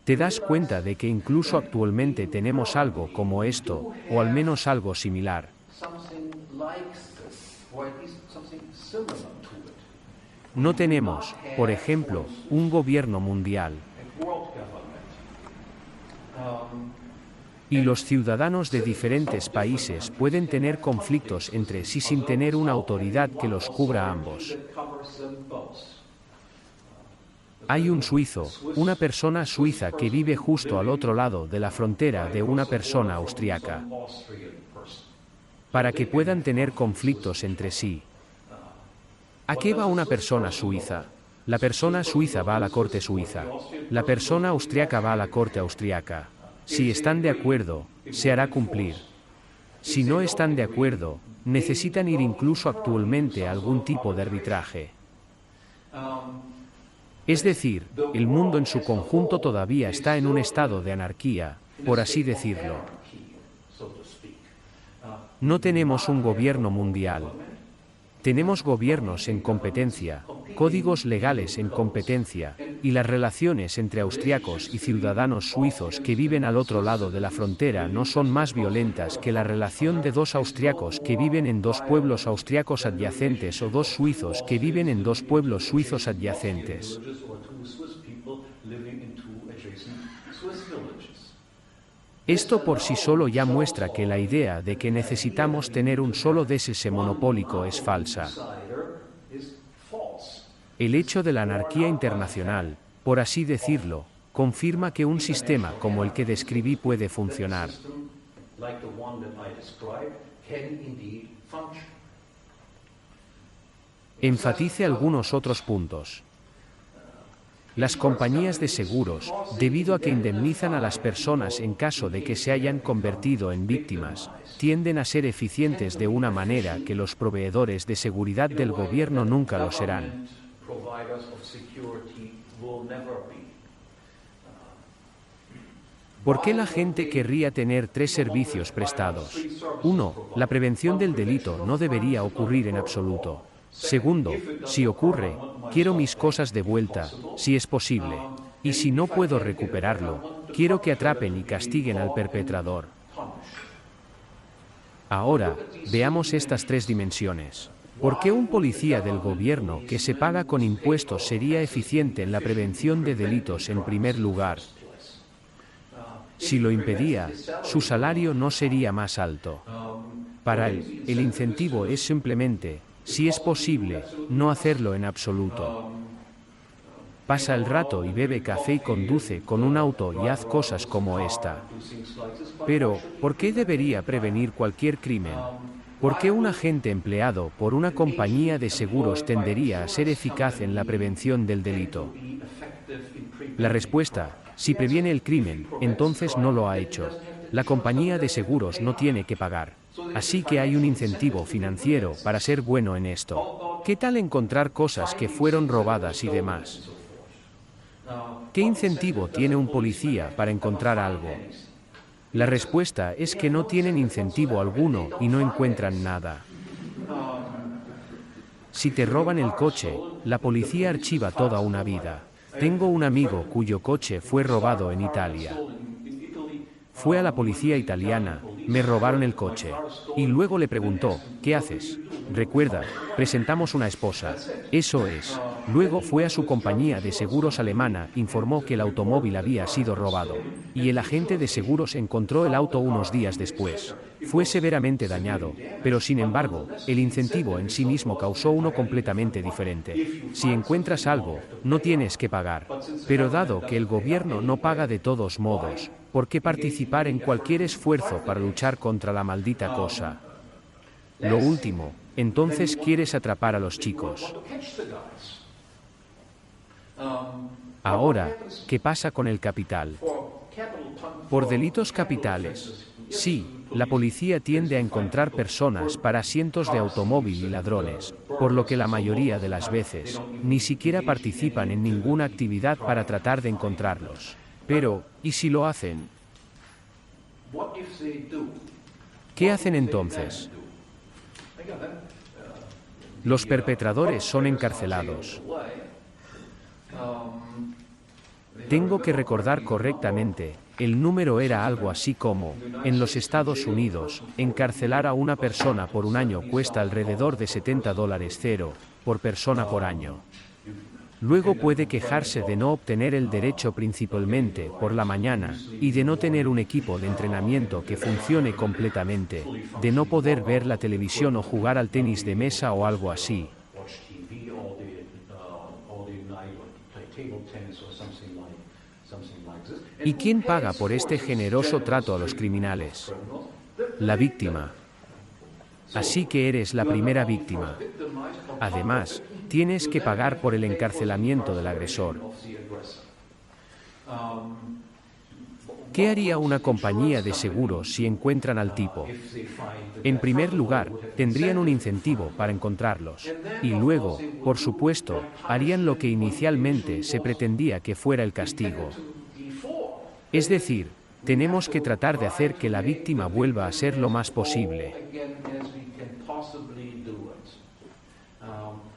S1: Te das cuenta de que incluso actualmente tenemos algo como esto, o al menos algo similar. No tenemos, por ejemplo, un gobierno mundial. Y los ciudadanos de diferentes países pueden tener conflictos entre sí sin tener una autoridad que los cubra a ambos. Hay un suizo, una persona suiza que vive justo al otro lado de la frontera de una persona austriaca. Para que puedan tener conflictos entre sí. ¿A qué va una persona suiza? La persona suiza va a la corte suiza. La persona austriaca va a la corte austriaca. Si están de acuerdo, se hará cumplir. Si no están de acuerdo, necesitan ir incluso actualmente a algún tipo de arbitraje. Es decir, el mundo en su conjunto todavía está en un estado de anarquía, por así decirlo. No tenemos un gobierno mundial. Tenemos gobiernos en competencia, códigos legales en competencia, y las relaciones entre austriacos y ciudadanos suizos que viven al otro lado de la frontera no son más violentas que la relación de dos austriacos que viven en dos pueblos austriacos adyacentes o dos suizos que viven en dos pueblos suizos adyacentes. Esto por sí solo ya muestra que la idea de que necesitamos tener un solo DSS monopólico es falsa. El hecho de la anarquía internacional, por así decirlo, confirma que un sistema como el que describí puede funcionar. Enfatice algunos otros puntos. Las compañías de seguros, debido a que indemnizan a las personas en caso de que se hayan convertido en víctimas, tienden a ser eficientes de una manera que los proveedores de seguridad del gobierno nunca lo serán. ¿Por qué la gente querría tener tres servicios prestados? 1. La prevención del delito no debería ocurrir en absoluto. Segundo, si ocurre, quiero mis cosas de vuelta, si es posible. Y si no puedo recuperarlo, quiero que atrapen y castiguen al perpetrador. Ahora, veamos estas tres dimensiones. ¿Por qué un policía del gobierno que se paga con impuestos sería eficiente en la prevención de delitos en primer lugar? Si lo impedía, su salario no sería más alto. Para él, el incentivo es simplemente, si es posible, no hacerlo en absoluto. Pasa el rato y bebe café y conduce con un auto y haz cosas como esta. Pero, ¿por qué debería prevenir cualquier crimen? ¿Por qué un agente empleado por una compañía de seguros tendería a ser eficaz en la prevención del delito? La respuesta, si previene el crimen, entonces no lo ha hecho. La compañía de seguros no tiene que pagar. Así que hay un incentivo financiero para ser bueno en esto. ¿Qué tal encontrar cosas que fueron robadas y demás? ¿Qué incentivo tiene un policía para encontrar algo? La respuesta es que no tienen incentivo alguno y no encuentran nada. Si te roban el coche, la policía archiva toda una vida. Tengo un amigo cuyo coche fue robado en Italia. Fue a la policía italiana, Me robaron el coche. Y luego le preguntó, ¿qué haces? Recuerda, presentamos una esposa. Eso es. Luego fue a su compañía de seguros alemana, informó que el automóvil había sido robado. Y el agente de seguros encontró el auto unos días después. Fue severamente dañado, pero sin embargo, el incentivo en sí mismo causó uno completamente diferente. Si encuentras algo, no tienes que pagar. Pero dado que el gobierno no paga de todos modos, ¿por qué participar en cualquier esfuerzo para luchar contra la maldita cosa? Lo último, entonces quieres atrapar a los chicos. Ahora, ¿qué pasa con el capital? Por delitos capitales. Sí, la policía tiende a encontrar personas para asientos de automóvil y ladrones, por lo que la mayoría de las veces, ni siquiera participan en ninguna actividad para tratar de encontrarlos. Pero, ¿y si lo hacen? ¿Qué hacen entonces? Los perpetradores son encarcelados. Tengo que recordar correctamente, el número era algo así como, en los Estados Unidos, encarcelar a una persona por un año cuesta alrededor de $70 por persona por año. Luego puede quejarse de no obtener el derecho principalmente por la mañana, y de no tener un equipo de entrenamiento que funcione completamente, de no poder ver la televisión o jugar al tenis de mesa o algo así. ¿Y quién paga por este generoso trato a los criminales? La víctima. Así que eres la primera víctima. Además, tienes que pagar por el encarcelamiento del agresor. ¿Qué haría una compañía de seguros si encuentran al tipo? En primer lugar, tendrían un incentivo para encontrarlos. Y luego, por supuesto, harían lo que inicialmente se pretendía que fuera el castigo. Es decir, tenemos que tratar de hacer que la víctima vuelva a ser lo más posible.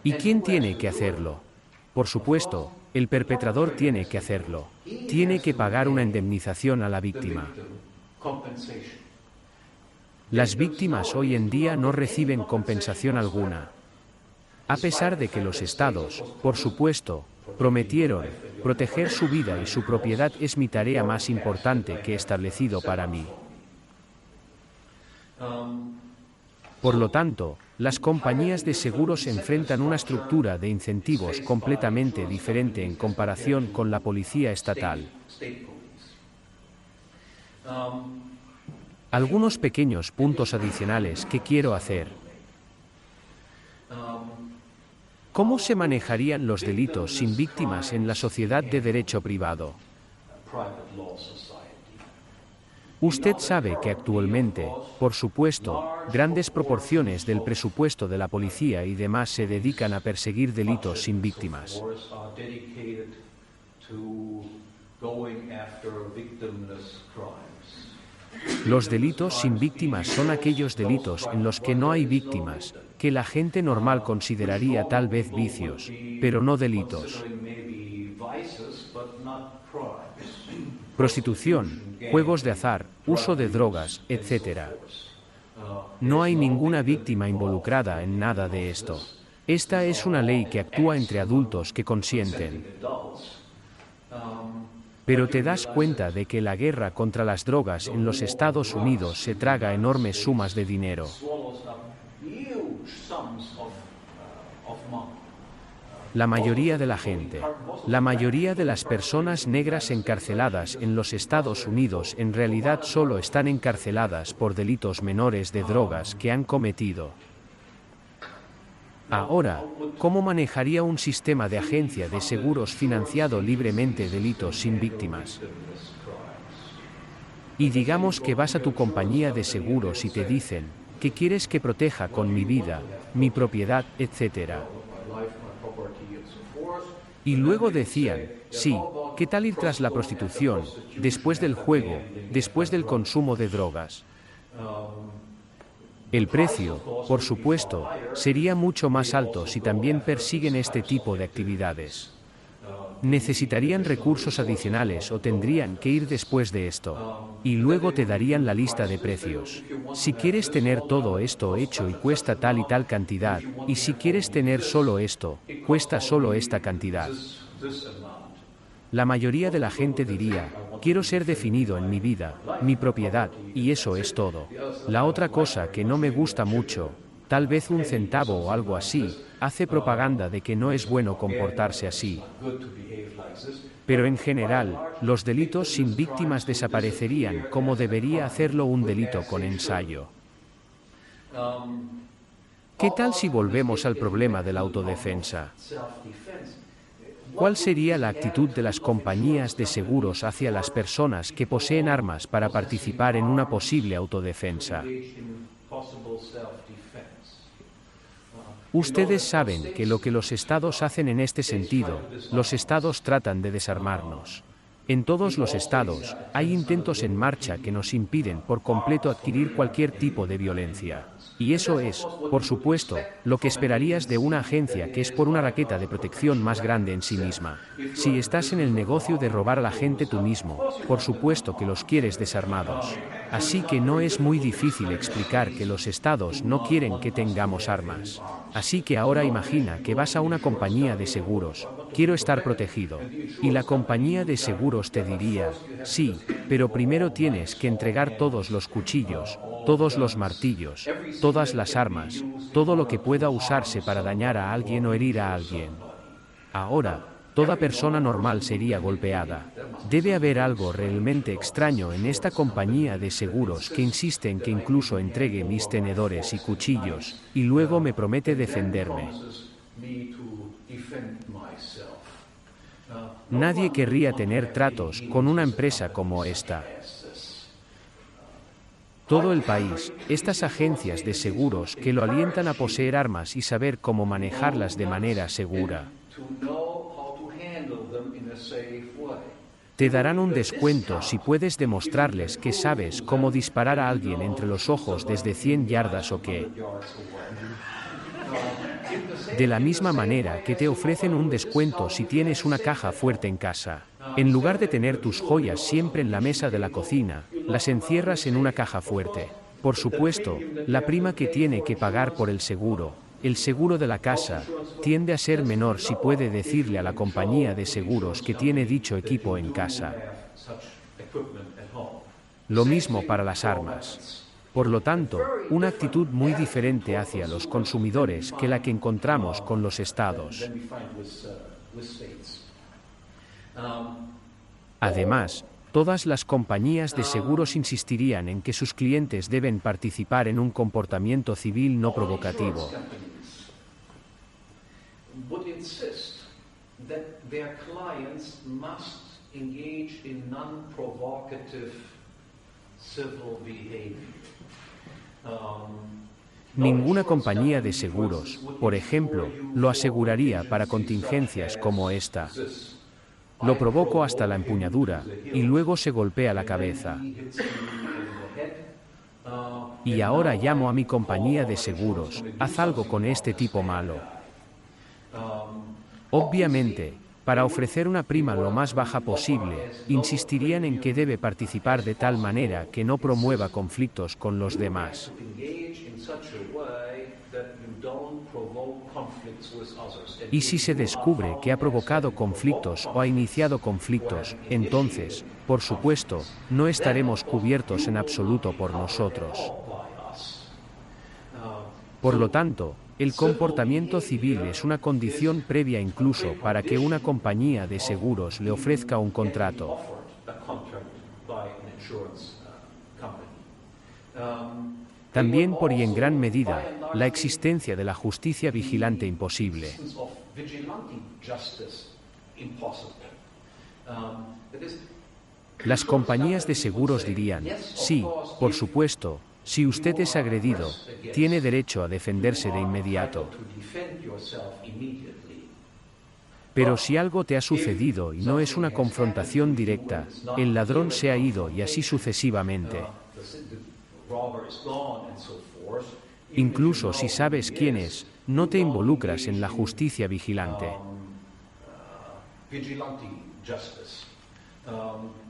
S1: ¿Y quién tiene que hacerlo? Por supuesto, el perpetrador tiene que hacerlo. Tiene que pagar una indemnización a la víctima. Las víctimas hoy en día no reciben compensación alguna. A pesar de que los estados, por supuesto, prometieron proteger su vida y su propiedad es mi tarea más importante que he establecido para mí. Por lo tanto, las compañías de seguros enfrentan una estructura de incentivos completamente diferente en comparación con la policía estatal. Algunos pequeños puntos adicionales que quiero hacer. ¿Cómo se manejarían los delitos sin víctimas en la sociedad de derecho privado? Usted sabe que actualmente, por supuesto, grandes proporciones del presupuesto de la policía y demás se dedican a perseguir delitos sin víctimas. Los delitos sin víctimas son aquellos delitos en los que no hay víctimas, que la gente normal consideraría tal vez vicios, pero no delitos. Prostitución, juegos de azar, uso de drogas, etc. No hay ninguna víctima involucrada en nada de esto. Esta es una ley que actúa entre adultos que consienten. Pero te das cuenta de que la guerra contra las drogas en los Estados Unidos se traga enormes sumas de dinero. La mayoría de la gente, la mayoría de las personas negras encarceladas en los Estados Unidos en realidad solo están encarceladas por delitos menores de drogas que han cometido. Ahora, ¿cómo manejaría un sistema de agencia de seguros financiado libremente delitos sin víctimas? Y digamos que vas a tu compañía de seguros y te dicen, ¿qué quieres que proteja con mi vida, mi propiedad, etcétera? Y luego decían, sí, ¿qué tal ir tras la prostitución, después del juego, después del consumo de drogas? El precio, por supuesto, sería mucho más alto si también persiguen este tipo de actividades. Necesitarían recursos adicionales o tendrían que ir después de esto. Y luego te darían la lista de precios. Si quieres tener todo esto hecho y cuesta tal y tal cantidad, y si quieres tener solo esto, cuesta solo esta cantidad. La mayoría de la gente diría, quiero ser definido en mi vida, mi propiedad, y eso es todo. La otra cosa que no me gusta mucho, tal vez un centavo o algo así, hace propaganda de que no es bueno comportarse así. Pero en general, los delitos sin víctimas desaparecerían como debería hacerlo un delito con ensayo. ¿Qué tal si volvemos al problema de la autodefensa? ¿Cuál sería la actitud de las compañías de seguros hacia las personas que poseen armas para participar en una posible autodefensa? Ustedes saben que lo que los estados hacen en este sentido, los estados tratan de desarmarnos. En todos los estados, hay intentos en marcha que nos impiden por completo adquirir cualquier tipo de violencia. Y eso es, por supuesto, lo que esperarías de una agencia que es por una raqueta de protección más grande en sí misma. Si estás en el negocio de robar a la gente tú mismo, por supuesto que los quieres desarmados. Así que no es muy difícil explicar que los estados no quieren que tengamos armas. Así que ahora imagina que vas a una compañía de seguros, quiero estar protegido. Y la compañía de seguros te diría, sí, pero primero tienes que entregar todos los cuchillos, todos los martillos, todas las armas, todo lo que pueda usarse para dañar a alguien o herir a alguien. Ahora, toda persona normal sería golpeada. Debe haber algo realmente extraño en esta compañía de seguros que insiste en que incluso entregue mis tenedores y cuchillos, y luego me promete defenderme. Nadie querría tener tratos con una empresa como esta. Todo el país, estas agencias de seguros que lo alientan a poseer armas y saber cómo manejarlas de manera segura. Te darán un descuento si puedes demostrarles que sabes cómo disparar a alguien entre los ojos desde 100 yardas o que. De la misma manera que te ofrecen un descuento si tienes una caja fuerte en casa. En lugar de tener tus joyas siempre en la mesa de la cocina, las encierras en una caja fuerte. Por supuesto, la prima que tiene que pagar por el seguro de la casa, tiende a ser menor si puede decirle a la compañía de seguros que tiene dicho equipo en casa. Lo mismo para las armas. Por lo tanto, una actitud muy diferente hacia los consumidores que la que encontramos con los estados. Además, todas las compañías de seguros insistirían en que sus clientes deben participar en un comportamiento civil no provocativo. Ninguna compañía de seguros, por ejemplo, lo aseguraría para contingencias como esta. Lo provoco hasta la empuñadura, y luego se golpea la cabeza. Y ahora llamo a mi compañía de seguros, haz algo con este tipo malo. Obviamente, para ofrecer una prima lo más baja posible, insistirían en que debe participar de tal manera que no promueva conflictos con los demás. Y si se descubre que ha provocado conflictos o ha iniciado conflictos, entonces, por supuesto, no estaremos cubiertos en absoluto por nosotros. Por lo tanto, el comportamiento civil es una condición previa incluso para que una compañía de seguros le ofrezca un contrato. También por y en gran medida, la existencia de la justicia vigilante imposible. Las compañías de seguros dirían, sí, por supuesto, si usted es agredido, tiene derecho a defenderse de inmediato. Pero si algo te ha sucedido y no es una confrontación directa, el ladrón se ha ido y así sucesivamente. Incluso si sabes quién es, no te involucras en la justicia vigilante.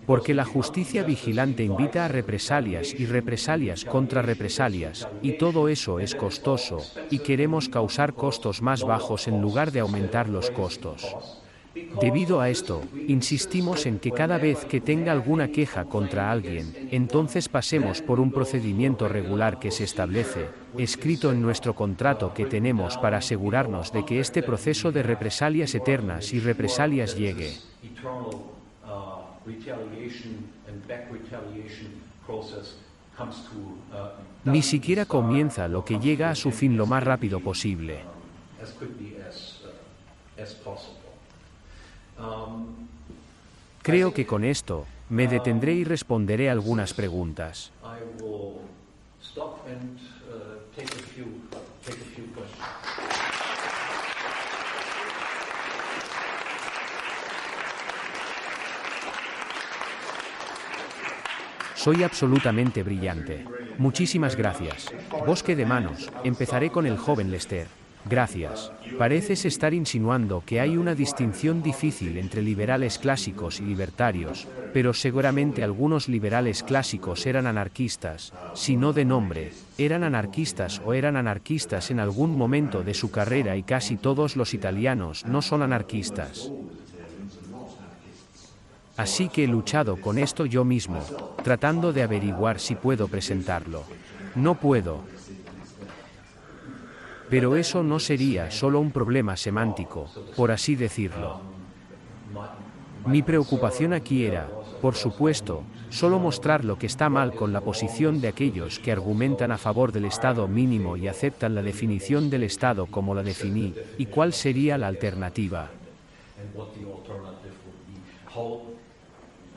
S1: Porque la justicia vigilante invita a represalias y represalias contra represalias, y todo eso es costoso, y queremos causar costos más bajos en lugar de aumentar los costos. Debido a esto, insistimos en que cada vez que tenga alguna queja contra alguien, entonces pasemos por un procedimiento regular que se establece, escrito en nuestro contrato que tenemos para asegurarnos de que este proceso de represalias eternas y represalias llegue. Ni siquiera comienza lo que llega a su fin lo más rápido posible. Creo que con esto, me detendré y responderé algunas preguntas. Soy absolutamente brillante. Muchísimas gracias. Bosque de manos, empezaré con el joven Lester. Gracias. Pareces estar insinuando que hay una distinción difícil entre liberales clásicos y libertarios, pero seguramente algunos liberales clásicos eran anarquistas, si no de nombre, eran anarquistas o eran anarquistas en algún momento de su carrera y casi todos los italianos no son anarquistas. Así que he luchado con esto yo mismo, tratando de averiguar si puedo presentarlo. No puedo. Pero eso no sería solo un problema semántico, por así decirlo. Mi preocupación aquí era, por supuesto, solo mostrar lo que está mal con la posición de aquellos que argumentan a favor del Estado mínimo y aceptan la definición del Estado como la definí, y cuál sería la alternativa.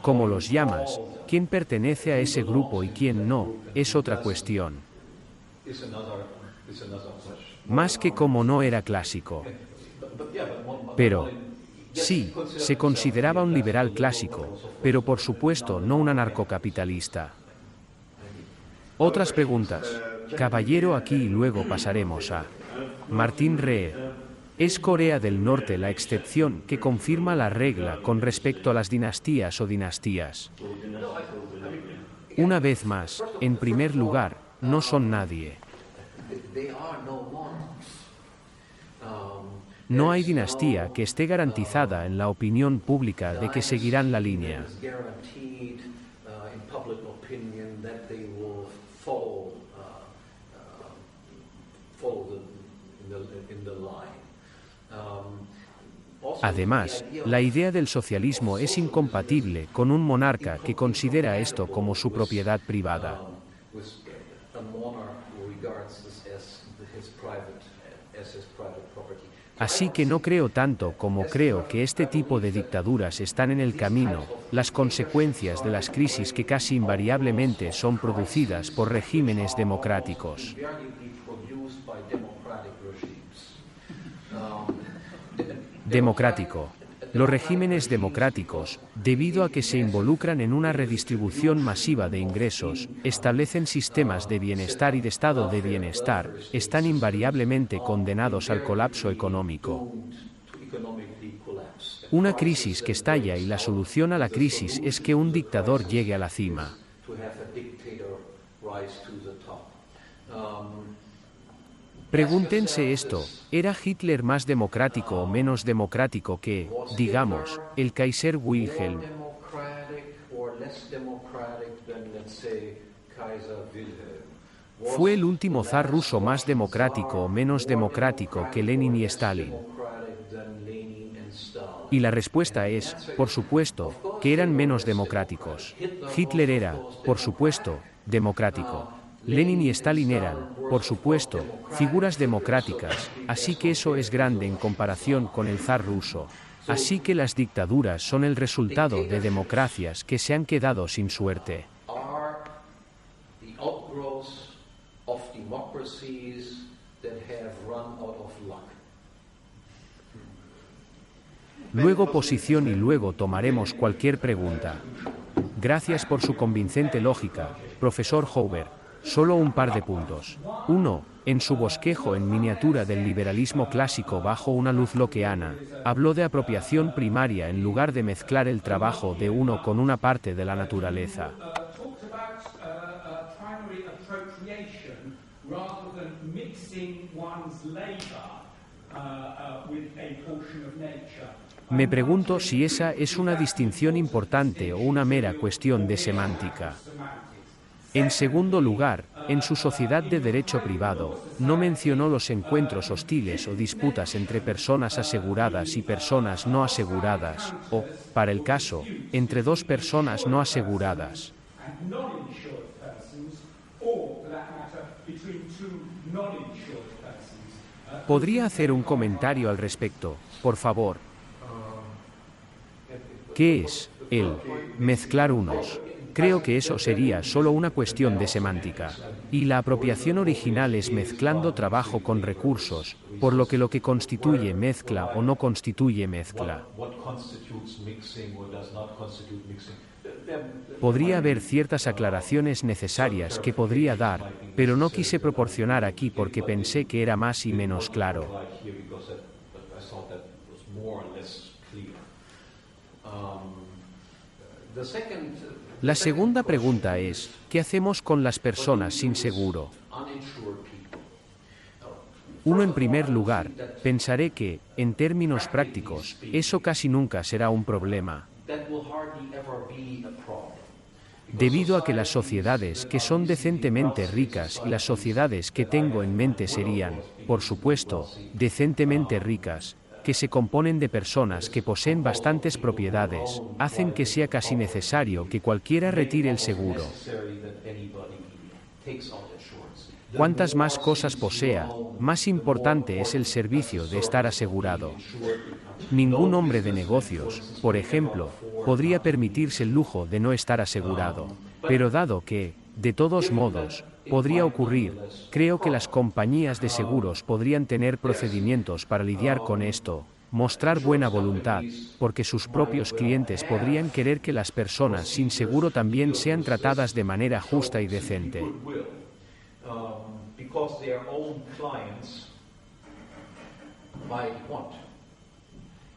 S1: ¿Cómo los llamas? ¿Quién pertenece a ese grupo y quién no? Es otra cuestión. Más que como no era clásico. Pero, sí, se consideraba un liberal clásico, pero por supuesto no un anarcocapitalista. Otras preguntas. Caballero aquí y luego pasaremos a Martín Ree. ¿Es Corea del Norte la excepción que confirma la regla con respecto a las dinastías o dinastías? Una vez más, en primer lugar, no son nadie. No hay dinastía que esté garantizada en la opinión pública de que seguirán la línea. Además, la idea del socialismo es incompatible con un monarca que considera esto como su propiedad privada. Así que no creo tanto como creo que este tipo de dictaduras están en el camino, las consecuencias de las crisis que casi invariablemente son producidas por regímenes democráticos. Democrático. Los regímenes democráticos, debido a que se involucran en una redistribución masiva de ingresos, establecen sistemas de bienestar y de estado de bienestar, están invariablemente condenados al colapso económico. Una crisis que estalla y la solución a la crisis es que un dictador llegue a la cima. Pregúntense esto, ¿era Hitler más democrático o menos democrático que, digamos, el Kaiser Wilhelm? ¿Fue el último zar ruso más democrático o menos democrático que Lenin y Stalin? Y la respuesta es, por supuesto, que eran menos democráticos. Hitler era, por supuesto, democrático. Lenin y Stalin eran, por supuesto, figuras democráticas, así que eso es grande en comparación con el zar ruso. Así que las dictaduras son el resultado de democracias que se han quedado sin suerte. Luego posición y luego tomaremos cualquier pregunta. Gracias por su convincente lógica, profesor Hoover. Solo un par de puntos. 1. En su bosquejo en miniatura del liberalismo clásico bajo una luz lockeana, habló de apropiación primaria en lugar de mezclar el trabajo de uno con una parte de la naturaleza. Me pregunto si esa es una distinción importante o una mera cuestión de semántica. En segundo lugar, en su sociedad de derecho privado, no mencionó los encuentros hostiles o disputas entre personas aseguradas y personas no aseguradas, o, para el caso, entre dos personas no aseguradas. ¿Podría hacer un comentario al respecto, por favor? ¿Qué es el mezclar unos? Creo que eso sería solo una cuestión de semántica. Y la apropiación original es mezclando trabajo con recursos, por lo que constituye mezcla o no constituye mezcla. Podría haber ciertas aclaraciones necesarias que podría dar, pero no quise proporcionar aquí porque pensé que era más y menos claro. La segunda pregunta es, ¿qué hacemos con las personas sin seguro? En primer lugar, pensaré que, en términos prácticos, eso casi nunca será un problema. Debido a que las sociedades que son decentemente ricas y las sociedades que tengo en mente serían, por supuesto, decentemente ricas, que se componen de personas que poseen bastantes propiedades, hacen que sea casi necesario que cualquiera retire el seguro. Cuantas más cosas posea, más importante es el servicio de estar asegurado. Ningún hombre de negocios, por ejemplo, podría permitirse el lujo de no estar asegurado. Pero dado que, de todos modos, podría ocurrir, creo que las compañías de seguros podrían tener procedimientos para lidiar con esto, mostrar buena voluntad, porque sus propios clientes podrían querer que las personas sin seguro también sean tratadas de manera justa y decente.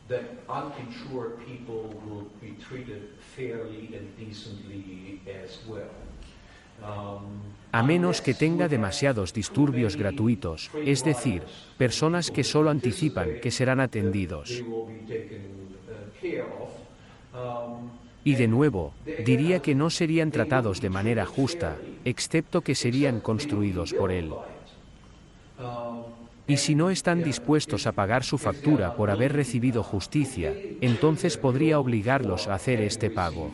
S2: That uninsured people will be treated fairly and decently as well.
S1: A menos que tenga demasiados disturbios gratuitos, es decir, personas que solo anticipan que serán atendidos. Y de nuevo, diría que no serían tratados de manera justa, excepto que serían construidos por él. Y si no están dispuestos a pagar su factura por haber recibido justicia, entonces podría obligarlos a hacer este pago.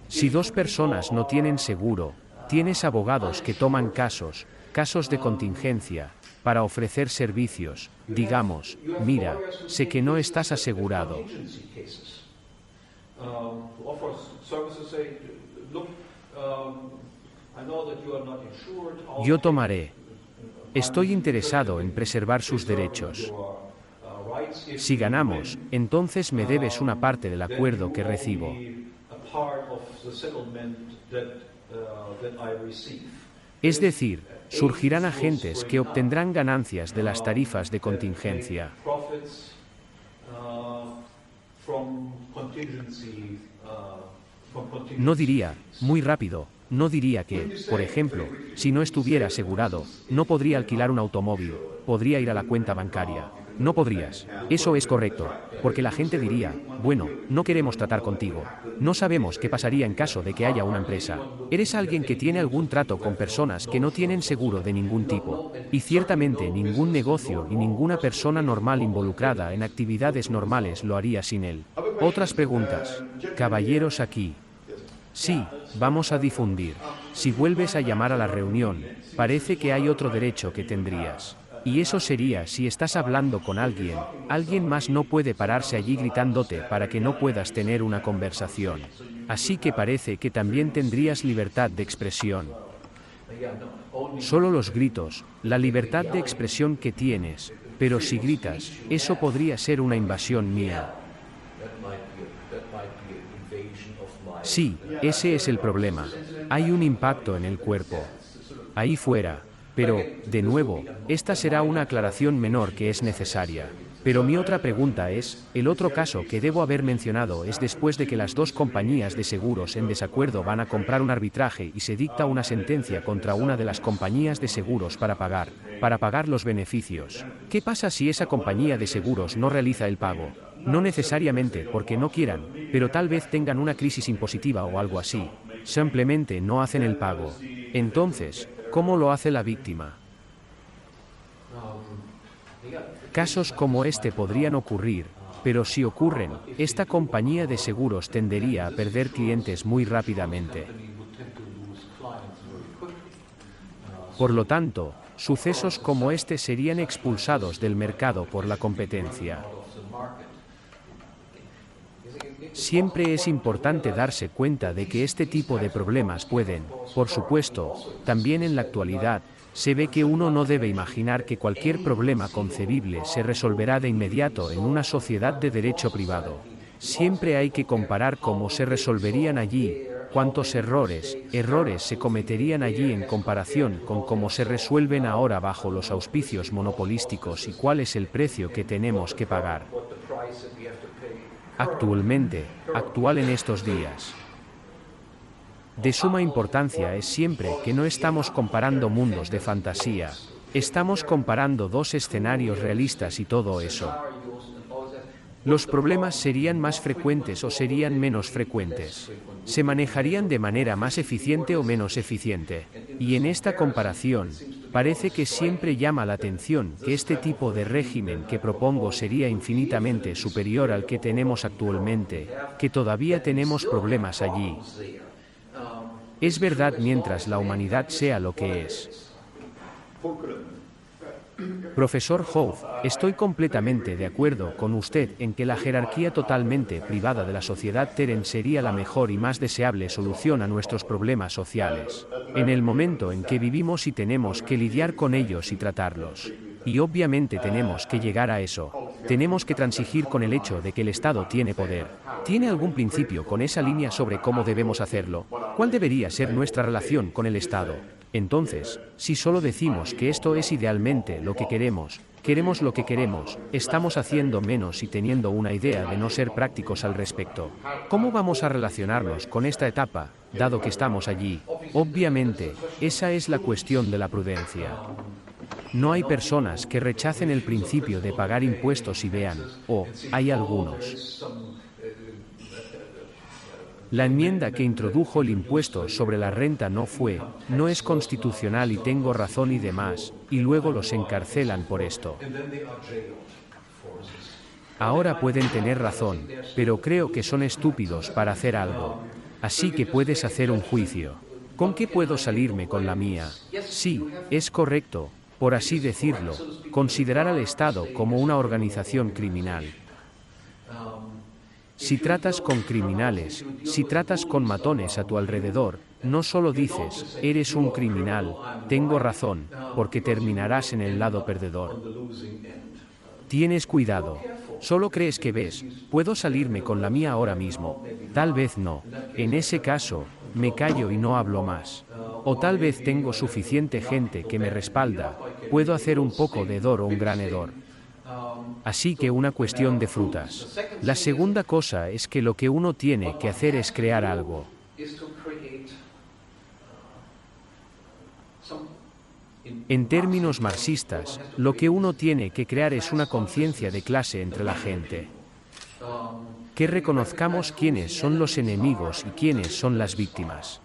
S1: Si dos personas no tienen seguro, tienes abogados que toman casos de contingencia, para ofrecer servicios, digamos, mira, sé que no estás asegurado. Yo tomaré. Estoy interesado en preservar sus derechos. Si ganamos, entonces me debes una parte del acuerdo que recibo. Es decir, surgirán agentes que obtendrán ganancias de las tarifas de contingencia. No diría, muy rápido, no diría que, por ejemplo, si no estuviera asegurado, no podría alquilar un automóvil, podría ir a la cuenta bancaria. No podrías. Eso es correcto, porque la gente diría, bueno, no queremos tratar contigo. No sabemos qué pasaría en caso de que haya una empresa. Eres alguien que tiene algún trato con personas que no tienen seguro de ningún tipo. Y ciertamente ningún negocio y ninguna persona normal involucrada en actividades normales lo haría sin él. Otras preguntas. Caballeros aquí. Sí, vamos a difundir. Si vuelves a llamar a la reunión, parece que hay otro derecho que tendrías. Y eso sería si estás hablando con alguien más no puede pararse allí gritándote para que no puedas tener una conversación. Así que parece que también tendrías libertad de expresión. Solo los gritos, la libertad de expresión que tienes, pero si gritas, eso podría ser una invasión mía. Sí, ese es el problema. Hay un impacto en el cuerpo. Ahí fuera. Pero, de nuevo, esta será una aclaración menor que es necesaria. Pero mi otra pregunta es, el otro caso que debo haber mencionado es después de que las dos compañías de seguros en desacuerdo van a comprar un arbitraje y se dicta una sentencia contra una de las compañías de seguros para pagar los beneficios. ¿Qué pasa si esa compañía de seguros no realiza el pago? No necesariamente porque no quieran, pero tal vez tengan una crisis impositiva o algo así. Simplemente no hacen el pago. Entonces, ¿cómo lo hace la víctima? Casos como este podrían ocurrir, pero si ocurren, esta compañía de seguros tendería a perder clientes muy rápidamente. Por lo tanto, sucesos como este serían expulsados del mercado por la competencia. Siempre es importante darse cuenta de que este tipo de problemas pueden, por supuesto, también en la actualidad, se ve que uno no debe imaginar que cualquier problema concebible se resolverá de inmediato en una sociedad de derecho privado. Siempre hay que comparar cómo se resolverían allí, cuántos errores se cometerían allí en comparación con cómo se resuelven ahora bajo los auspicios monopolísticos y cuál es el precio que tenemos que pagar. Actual en estos días. De suma importancia es siempre que no estamos comparando mundos de fantasía, estamos comparando dos escenarios realistas y todo eso. Los problemas serían más frecuentes o serían menos frecuentes. Se manejarían de manera más eficiente o menos eficiente. Y en esta comparación, parece que siempre llama la atención que este tipo de régimen que propongo sería infinitamente superior al que tenemos actualmente, que todavía tenemos problemas allí. Es verdad mientras la humanidad sea lo que es. Profesor Howe, estoy completamente de acuerdo con usted en que la jerarquía totalmente privada de la sociedad Terren sería la mejor y más deseable solución a nuestros problemas sociales. En el momento en que vivimos y tenemos que lidiar con ellos y tratarlos. Y obviamente tenemos que llegar a eso. Tenemos que transigir con el hecho de que el Estado tiene poder. ¿Tiene algún principio con esa línea sobre cómo debemos hacerlo? ¿Cuál debería ser nuestra relación con el Estado? Entonces, si solo decimos que esto es idealmente lo que queremos lo que queremos, estamos haciendo menos y teniendo una idea de no ser prácticos al respecto. ¿Cómo vamos a relacionarnos con esta etapa, dado que estamos allí? Obviamente, esa es la cuestión de la prudencia. No hay personas que rechacen el principio de pagar impuestos y vean, hay algunos. La enmienda que introdujo el impuesto sobre la renta no es constitucional y tengo razón y demás, y luego los encarcelan por esto. Ahora pueden tener razón, pero creo que son estúpidos para hacer algo. Así que puedes hacer un juicio. ¿Con qué puedo salirme con la mía? Sí, es correcto, por así decirlo, considerar al Estado como una organización criminal. Si tratas con criminales, si tratas con matones a tu alrededor, no solo dices, eres un criminal, tengo razón, porque terminarás en el lado perdedor. Tienes cuidado. Solo crees que ves, puedo salirme con la mía ahora mismo. Tal vez no. En ese caso, me callo y no hablo más. O tal vez tengo suficiente gente que me respalda, puedo hacer un poco de hedor o un gran hedor. Así que una cuestión de frutas. La segunda cosa es que lo que uno tiene que hacer es crear algo. En términos marxistas, lo que uno tiene que crear es una conciencia de clase entre la gente. Que reconozcamos quiénes son los enemigos y quiénes son las víctimas.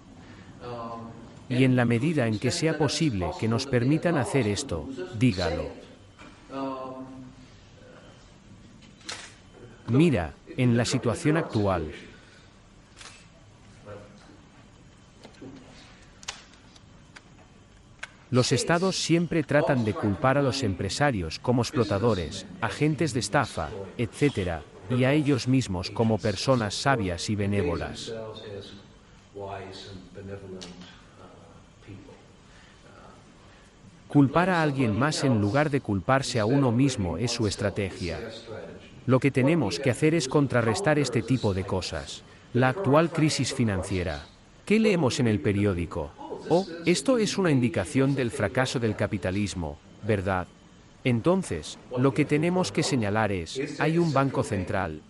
S1: Y en la medida en que sea posible que nos permitan hacer esto, dígalo. Mira, en la situación actual, los estados siempre tratan de culpar a los empresarios como explotadores, agentes de estafa, etc., y a ellos mismos como personas sabias y benévolas. Culpar a alguien más en lugar de culparse a uno mismo es su estrategia. Lo que tenemos que hacer es contrarrestar este tipo de cosas. La actual crisis financiera. ¿Qué leemos en el periódico? Oh, esto es una indicación del fracaso del capitalismo, ¿verdad? Entonces, lo que tenemos que señalar es, hay un banco central.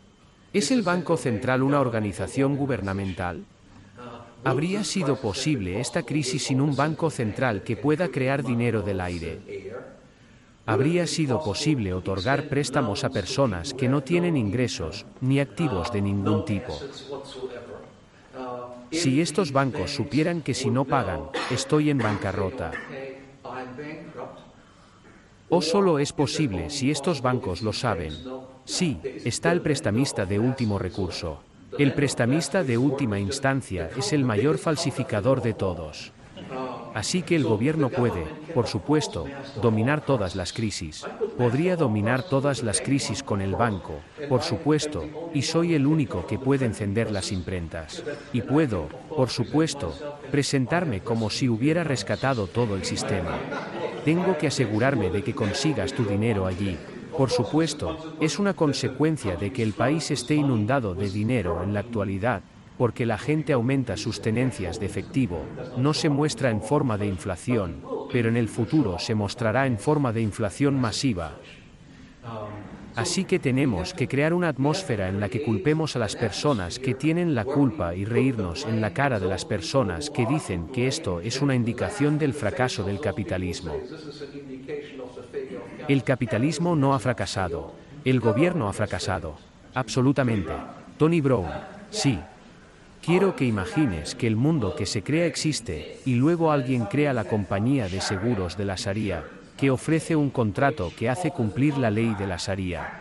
S1: ¿Es el Banco Central una organización gubernamental? ¿Habría sido posible esta crisis sin un banco central que pueda crear dinero del aire? ¿Habría sido posible otorgar préstamos a personas que no tienen ingresos, ni activos de ningún tipo? Si estos bancos supieran que si no pagan, estoy en bancarrota. ¿O solo es posible si estos bancos lo saben? Sí, está el prestamista de último recurso. El prestamista de última instancia es el mayor falsificador de todos. Así que el gobierno puede, por supuesto, dominar todas las crisis. Podría dominar todas las crisis con el banco, por supuesto, y soy el único que puede encender las imprentas. Y puedo, por supuesto, presentarme como si hubiera rescatado todo el sistema. Tengo que asegurarme de que consigas tu dinero allí. Por supuesto, es una consecuencia de que el país esté inundado de dinero en la actualidad, porque la gente aumenta sus tenencias de efectivo, no se muestra en forma de inflación, pero en el futuro se mostrará en forma de inflación masiva. Así que tenemos que crear una atmósfera en la que culpemos a las personas que tienen la culpa y reírnos en la cara de las personas que dicen que esto es una indicación del fracaso del capitalismo. El capitalismo no ha fracasado. El gobierno ha fracasado. Absolutamente. Tony Brown. Sí. Quiero que imagines que el mundo que se crea existe, y luego alguien crea la compañía de seguros de la Sharia, que ofrece un contrato que hace cumplir la ley de la Sharia.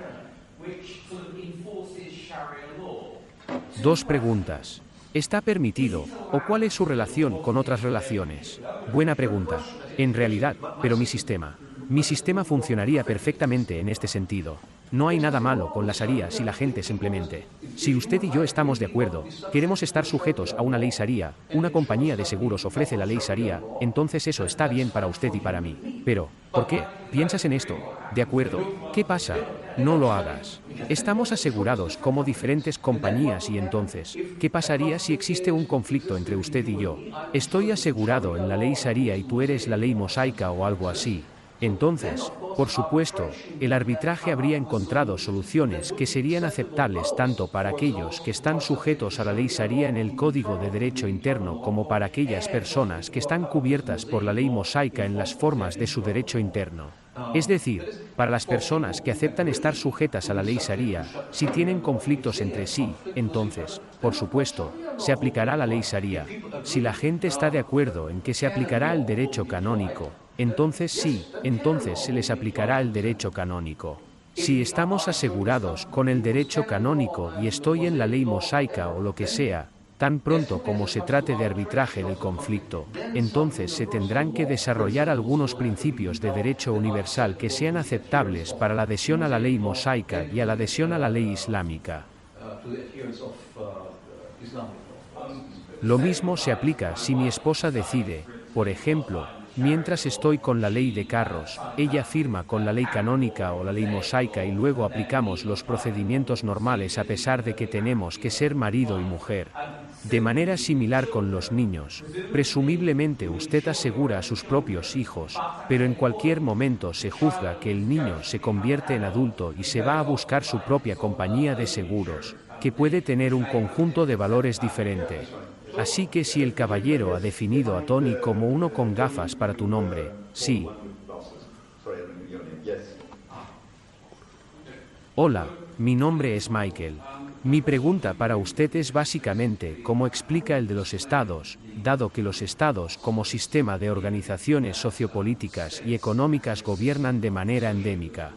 S1: Dos preguntas. ¿Está permitido, o cuál es su relación con otras relaciones? Buena pregunta. En realidad, pero mi sistema funcionaría perfectamente en este sentido. No hay nada malo con la Sharia si la gente simplemente. Si usted y yo estamos de acuerdo, queremos estar sujetos a una ley Sharia, una compañía de seguros ofrece la ley Sharia, entonces eso está bien para usted y para mí. Pero, ¿por qué? ¿Piensas en esto? De acuerdo. ¿Qué pasa? No lo hagas. Estamos asegurados como diferentes compañías y entonces, ¿qué pasaría si existe un conflicto entre usted y yo? Estoy asegurado en la ley Sharia y tú eres la ley mosaica o algo así. Entonces, por supuesto, el arbitraje habría encontrado soluciones que serían aceptables tanto para aquellos que están sujetos a la ley Sharia en el Código de Derecho Interno como para aquellas personas que están cubiertas por la ley mosaica en las formas de su derecho interno. Es decir, para las personas que aceptan estar sujetas a la ley Sharia, si tienen conflictos entre sí, entonces, por supuesto, se aplicará la ley Sharia. Si la gente está de acuerdo en que se aplicará el derecho canónico, entonces sí, entonces se les aplicará el derecho canónico. Si estamos asegurados con el derecho canónico y estoy en la ley mosaica o lo que sea, tan pronto como se trate de arbitraje del conflicto, entonces se tendrán que desarrollar algunos principios de derecho universal que sean aceptables para la adhesión a la ley mosaica y a la adhesión a la ley islámica. Lo mismo se aplica si mi esposa decide, por ejemplo, mientras estoy con la ley de carros, ella firma con la ley canónica o la ley mosaica y luego aplicamos los procedimientos normales a pesar de que tenemos que ser marido y mujer. De manera similar con los niños, presumiblemente usted asegura a sus propios hijos, pero en cualquier momento se juzga que el niño se convierte en adulto y se va a buscar su propia compañía de seguros, que puede tener un conjunto de valores diferente. Así que si el caballero ha definido a Tony como uno con gafas para tu nombre, sí. Hola, mi nombre es Michael. Mi pregunta para usted es básicamente cómo explica el de los estados, dado que los estados como sistema de organizaciones sociopolíticas y económicas gobiernan de manera endémica.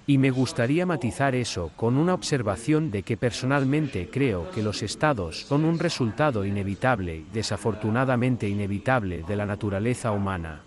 S1: Y me gustaría matizar eso con una observación de que personalmente creo que los estados son un resultado inevitable, desafortunadamente inevitable, de la naturaleza humana.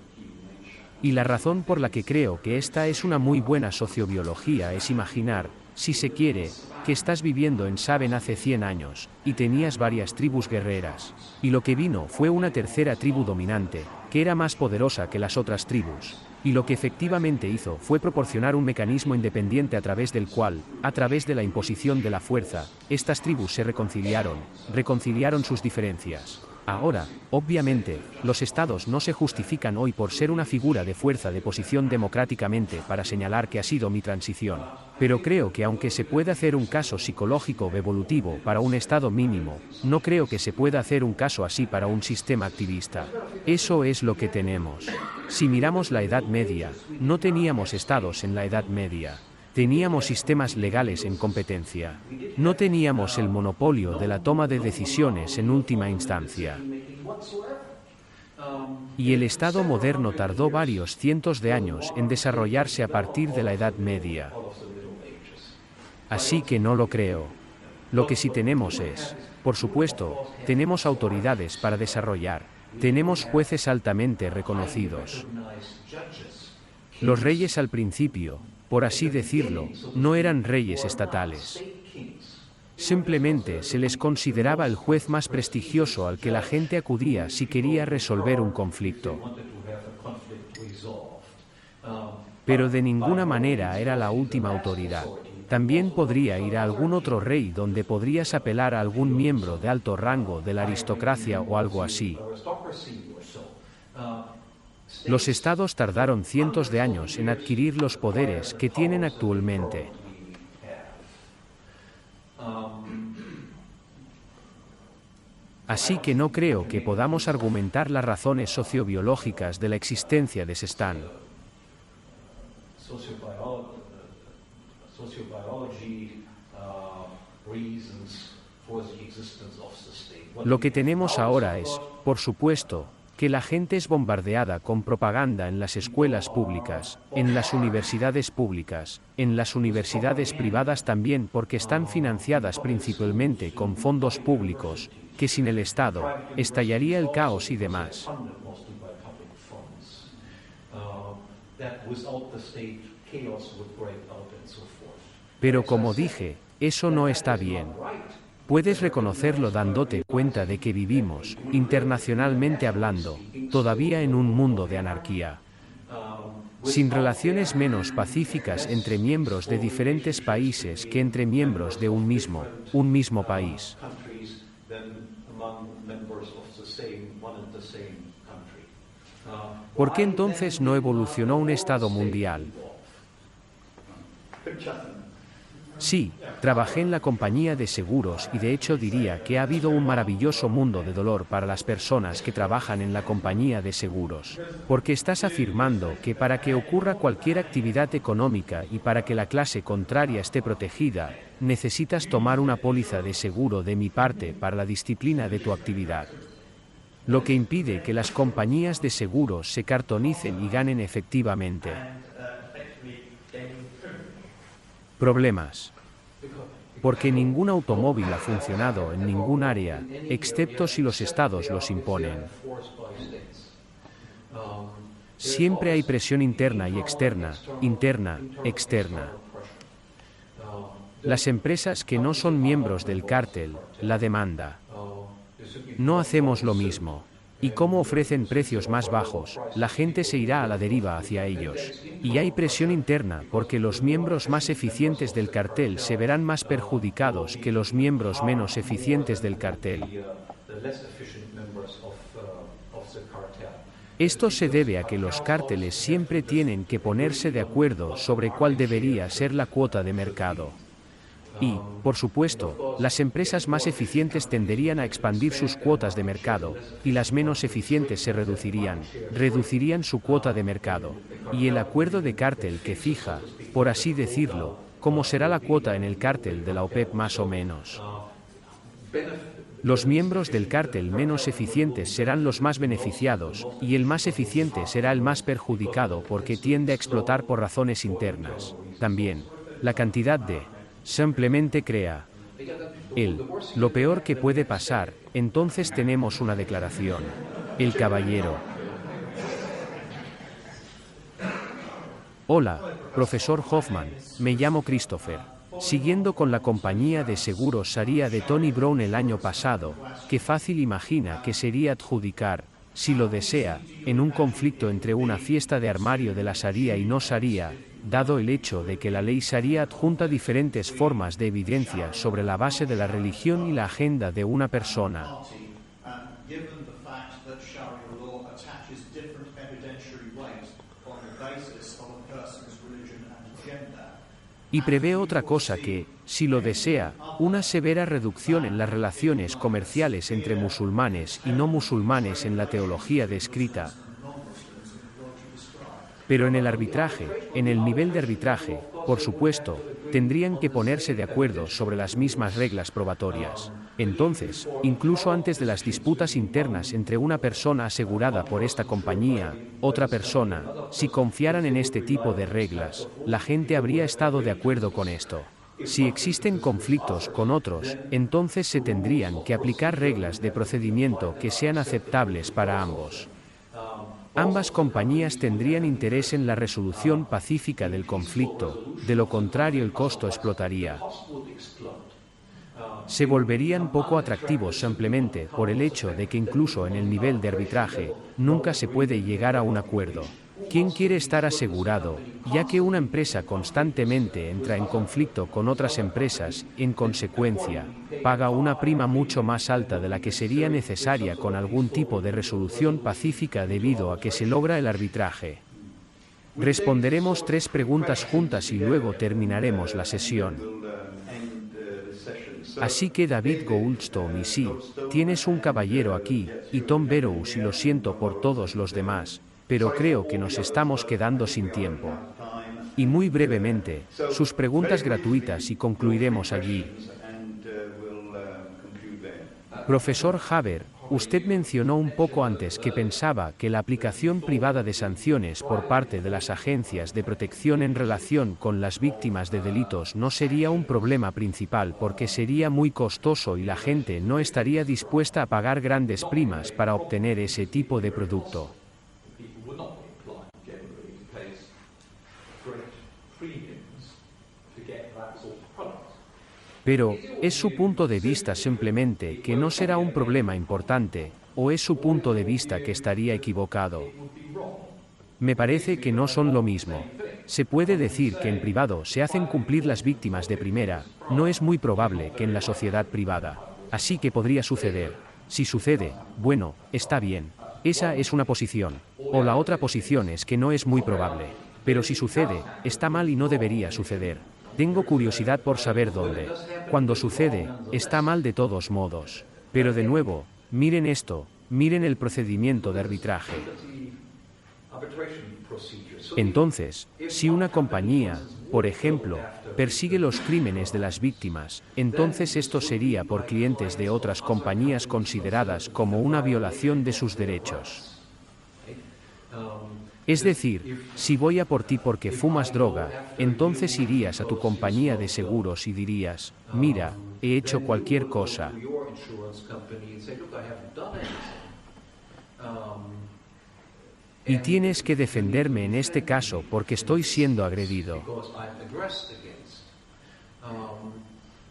S1: Y la razón por la que creo que esta es una muy buena sociobiología es imaginar, si se quiere, que estás viviendo en Saben hace 100 años, y tenías varias tribus guerreras, y lo que vino fue una tercera tribu dominante, que era más poderosa que las otras tribus. Y lo que efectivamente hizo fue proporcionar un mecanismo independiente a través del cual, a través de la imposición de la fuerza, estas tribus se reconciliaron sus diferencias. Ahora, obviamente, los estados no se justifican hoy por ser una figura de fuerza de posición democráticamente para señalar que ha sido mi transición. Pero creo que aunque se pueda hacer un caso psicológico o evolutivo para un estado mínimo, no creo que se pueda hacer un caso así para un sistema activista. Eso es lo que tenemos. Si miramos la Edad Media, no teníamos estados en la Edad Media. Teníamos sistemas legales en competencia. No teníamos el monopolio de la toma de decisiones en última instancia. Y el Estado moderno tardó varios cientos de años en desarrollarse a partir de la Edad Media. Así que no lo creo. Lo que sí tenemos es, por supuesto, tenemos autoridades para desarrollar. Tenemos jueces altamente reconocidos. Los reyes al principio, por así decirlo, no eran reyes estatales. Simplemente se les consideraba el juez más prestigioso al que la gente acudía si quería resolver un conflicto. Pero de ninguna manera era la última autoridad. También podría ir a algún otro rey donde podrías apelar a algún miembro de alto rango de la aristocracia o algo así. Los estados tardaron cientos de años en adquirir los poderes que tienen actualmente. Así que no creo que podamos argumentar las razones sociobiológicas de la existencia de Sestán. Lo que tenemos ahora es, por supuesto, que la gente es bombardeada con propaganda en las escuelas públicas, en las universidades públicas, en las universidades privadas también porque están financiadas principalmente con fondos públicos, que sin el Estado, estallaría el caos y demás. Pero como dije, eso no está bien. Puedes reconocerlo dándote cuenta de que vivimos, internacionalmente hablando, todavía en un mundo de anarquía. Sin relaciones menos pacíficas entre miembros de diferentes países que entre miembros de un mismo país. ¿Por qué entonces no evolucionó un Estado mundial? Sí, trabajé en la compañía de seguros y de hecho diría que ha habido un maravilloso mundo de dolor para las personas que trabajan en la compañía de seguros. Porque estás afirmando que para que ocurra cualquier actividad económica y para que la clase contraria esté protegida, necesitas tomar una póliza de seguro de mi parte para la disciplina de tu actividad. Lo que impide que las compañías de seguros se cartonicen y ganen efectivamente. Problemas. Porque ningún automóvil ha funcionado en ningún área, excepto si los estados los imponen. Siempre hay presión interna y externa, externa. Las empresas que no son miembros del cártel, la demanda. No hacemos lo mismo. Y como ofrecen precios más bajos, la gente se irá a la deriva hacia ellos. Y hay presión interna porque los miembros más eficientes del cartel se verán más perjudicados que los miembros menos eficientes del cartel. Esto se debe a que los cárteles siempre tienen que ponerse de acuerdo sobre cuál debería ser la cuota de mercado. Y, por supuesto, las empresas más eficientes tenderían a expandir sus cuotas de mercado, y las menos eficientes se reducirían su cuota de mercado. Y el acuerdo de cártel que fija, por así decirlo, cómo será la cuota en el cártel de la OPEP más o menos. Los miembros del cártel menos eficientes serán los más beneficiados, y el más eficiente será el más perjudicado porque tiende a explotar por razones internas. También, la cantidad de simplemente crea lo peor que puede pasar, entonces tenemos una declaración. El caballero. Hola, profesor Hoffman, me llamo Christopher. Siguiendo con la compañía de seguros Sharia de Tony Brown el año pasado, qué fácil imagina que sería adjudicar si lo desea, en un conflicto entre una fiesta de armario de la Sharia y no Sharia, dado el hecho de que la ley Sharia adjunta diferentes formas de evidencia sobre la base de la religión y la agenda de una persona. Y prevé otra cosa que, si lo desea, una severa reducción en las relaciones comerciales entre musulmanes y no musulmanes en la teología descrita. Pero en el arbitraje, en el nivel de arbitraje, por supuesto, tendrían que ponerse de acuerdo sobre las mismas reglas probatorias. Entonces, incluso antes de las disputas internas entre una persona asegurada por esta compañía, otra persona, si confiaran en este tipo de reglas, la gente habría estado de acuerdo con esto. Si existen conflictos con otros, entonces se tendrían que aplicar reglas de procedimiento que sean aceptables para ambos. Ambas compañías tendrían interés en la resolución pacífica del conflicto, de lo contrario el costo explotaría. Se volverían poco atractivos simplemente por el hecho de que incluso en el nivel de arbitraje, nunca se puede llegar a un acuerdo. ¿Quién quiere estar asegurado, ya que una empresa constantemente entra en conflicto con otras empresas, en consecuencia, paga una prima mucho más alta de la que sería necesaria con algún tipo de resolución pacífica debido a que se logra el arbitraje? Responderemos 3 preguntas juntas y luego terminaremos la sesión. Así que David Goldstone y sí, tienes un caballero aquí, y Tom Burrows y lo siento por todos los demás, pero creo que nos estamos quedando sin tiempo. Y muy brevemente, sus preguntas gratuitas y concluiremos allí. Profesor Haber, usted mencionó un poco antes que pensaba que la aplicación privada de sanciones por parte de las agencias de protección en relación con las víctimas de delitos no sería un problema principal porque sería muy costoso y la gente no estaría dispuesta a pagar grandes primas para obtener ese tipo de producto. Pero, ¿es su punto de vista simplemente que no será un problema importante, o es su punto de vista que estaría equivocado? Me parece que no son lo mismo. Se puede decir que en privado se hacen cumplir las víctimas de primera, no es muy probable que en la sociedad privada. Así que podría suceder. Si sucede, bueno, está bien. Esa es una posición. O la otra posición es que no es muy probable. Pero si sucede, está mal y no debería suceder. Tengo curiosidad por saber dónde. Cuando sucede, está mal de todos modos. Pero de nuevo, miren esto, miren el procedimiento de arbitraje. Entonces, si una compañía, por ejemplo, persigue los crímenes de las víctimas, entonces esto sería por clientes de otras compañías consideradas como una violación de sus derechos. Es decir, si voy a por ti porque fumas droga, entonces irías a tu compañía de seguros y dirías, mira, he hecho cualquier cosa. Y tienes que defenderme en este caso porque estoy siendo agredido.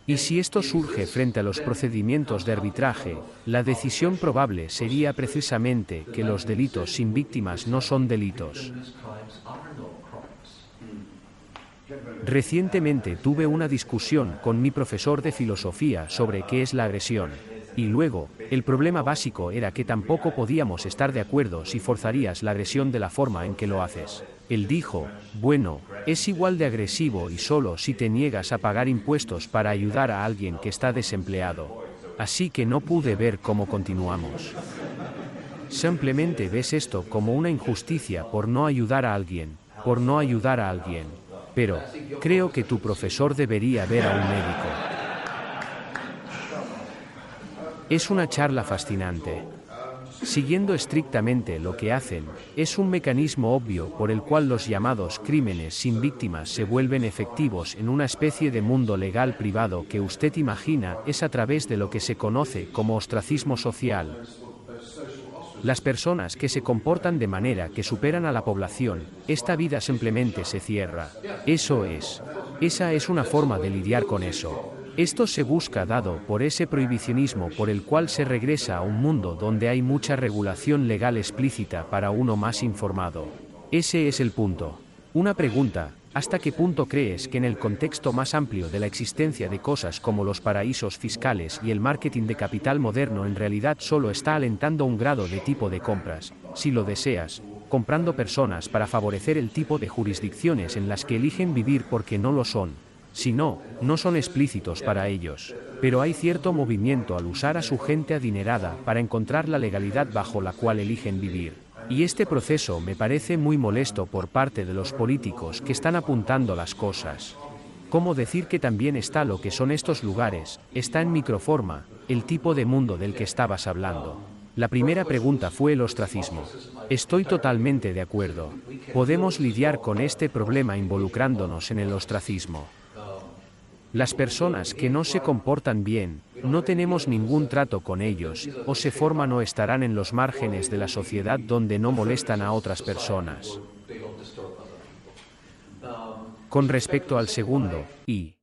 S1: Y si esto surge frente a los procedimientos de arbitraje, la decisión probable sería precisamente que los delitos sin víctimas no son delitos. Recientemente tuve una discusión con mi profesor de filosofía sobre qué es la agresión. Y luego, el problema básico era que tampoco podíamos estar de acuerdo si forzarías la agresión de la forma en que lo haces. Él dijo, bueno, es igual de agresivo y solo si te niegas a pagar impuestos para ayudar a alguien que está desempleado. Así que no pude ver cómo continuamos. Simplemente ves esto como una injusticia por no ayudar a alguien, por no ayudar a alguien. Pero, creo que tu profesor debería ver a un médico. Es una charla fascinante. Siguiendo estrictamente lo que hacen, es un mecanismo obvio por el cual los llamados crímenes sin víctimas se vuelven efectivos en una especie de mundo legal privado que usted imagina es a través de lo que se conoce como ostracismo social. Las personas que se comportan de manera que superan a la población, esta vida simplemente se cierra. Eso es. Esa es una forma de lidiar con eso. Esto se busca dado por ese prohibicionismo por el cual se regresa a un mundo donde hay mucha regulación legal explícita para uno más informado. Ese es el punto. Una pregunta, ¿hasta qué punto crees que en el contexto más amplio de la existencia de cosas como los paraísos fiscales y el marketing de capital moderno en realidad solo está alentando un grado de tipo de compras, si lo deseas, comprando personas para favorecer el tipo de jurisdicciones en las que eligen vivir porque no lo son? Si no, no son explícitos para ellos. Pero hay cierto movimiento al usar a su gente adinerada para encontrar la legalidad bajo la cual eligen vivir. Y este proceso me parece muy molesto por parte de los políticos que están apuntando las cosas. ¿Cómo decir que también está lo que son estos lugares? Está en microforma, el tipo de mundo del que estabas hablando. La primera pregunta fue el ostracismo. Estoy totalmente de acuerdo. Podemos lidiar con este problema involucrándonos en el ostracismo. Las personas que no se comportan bien, no tenemos ningún trato con ellos, o se forman o estarán en los márgenes de la sociedad donde no molestan a otras personas. Con respecto al segundo, y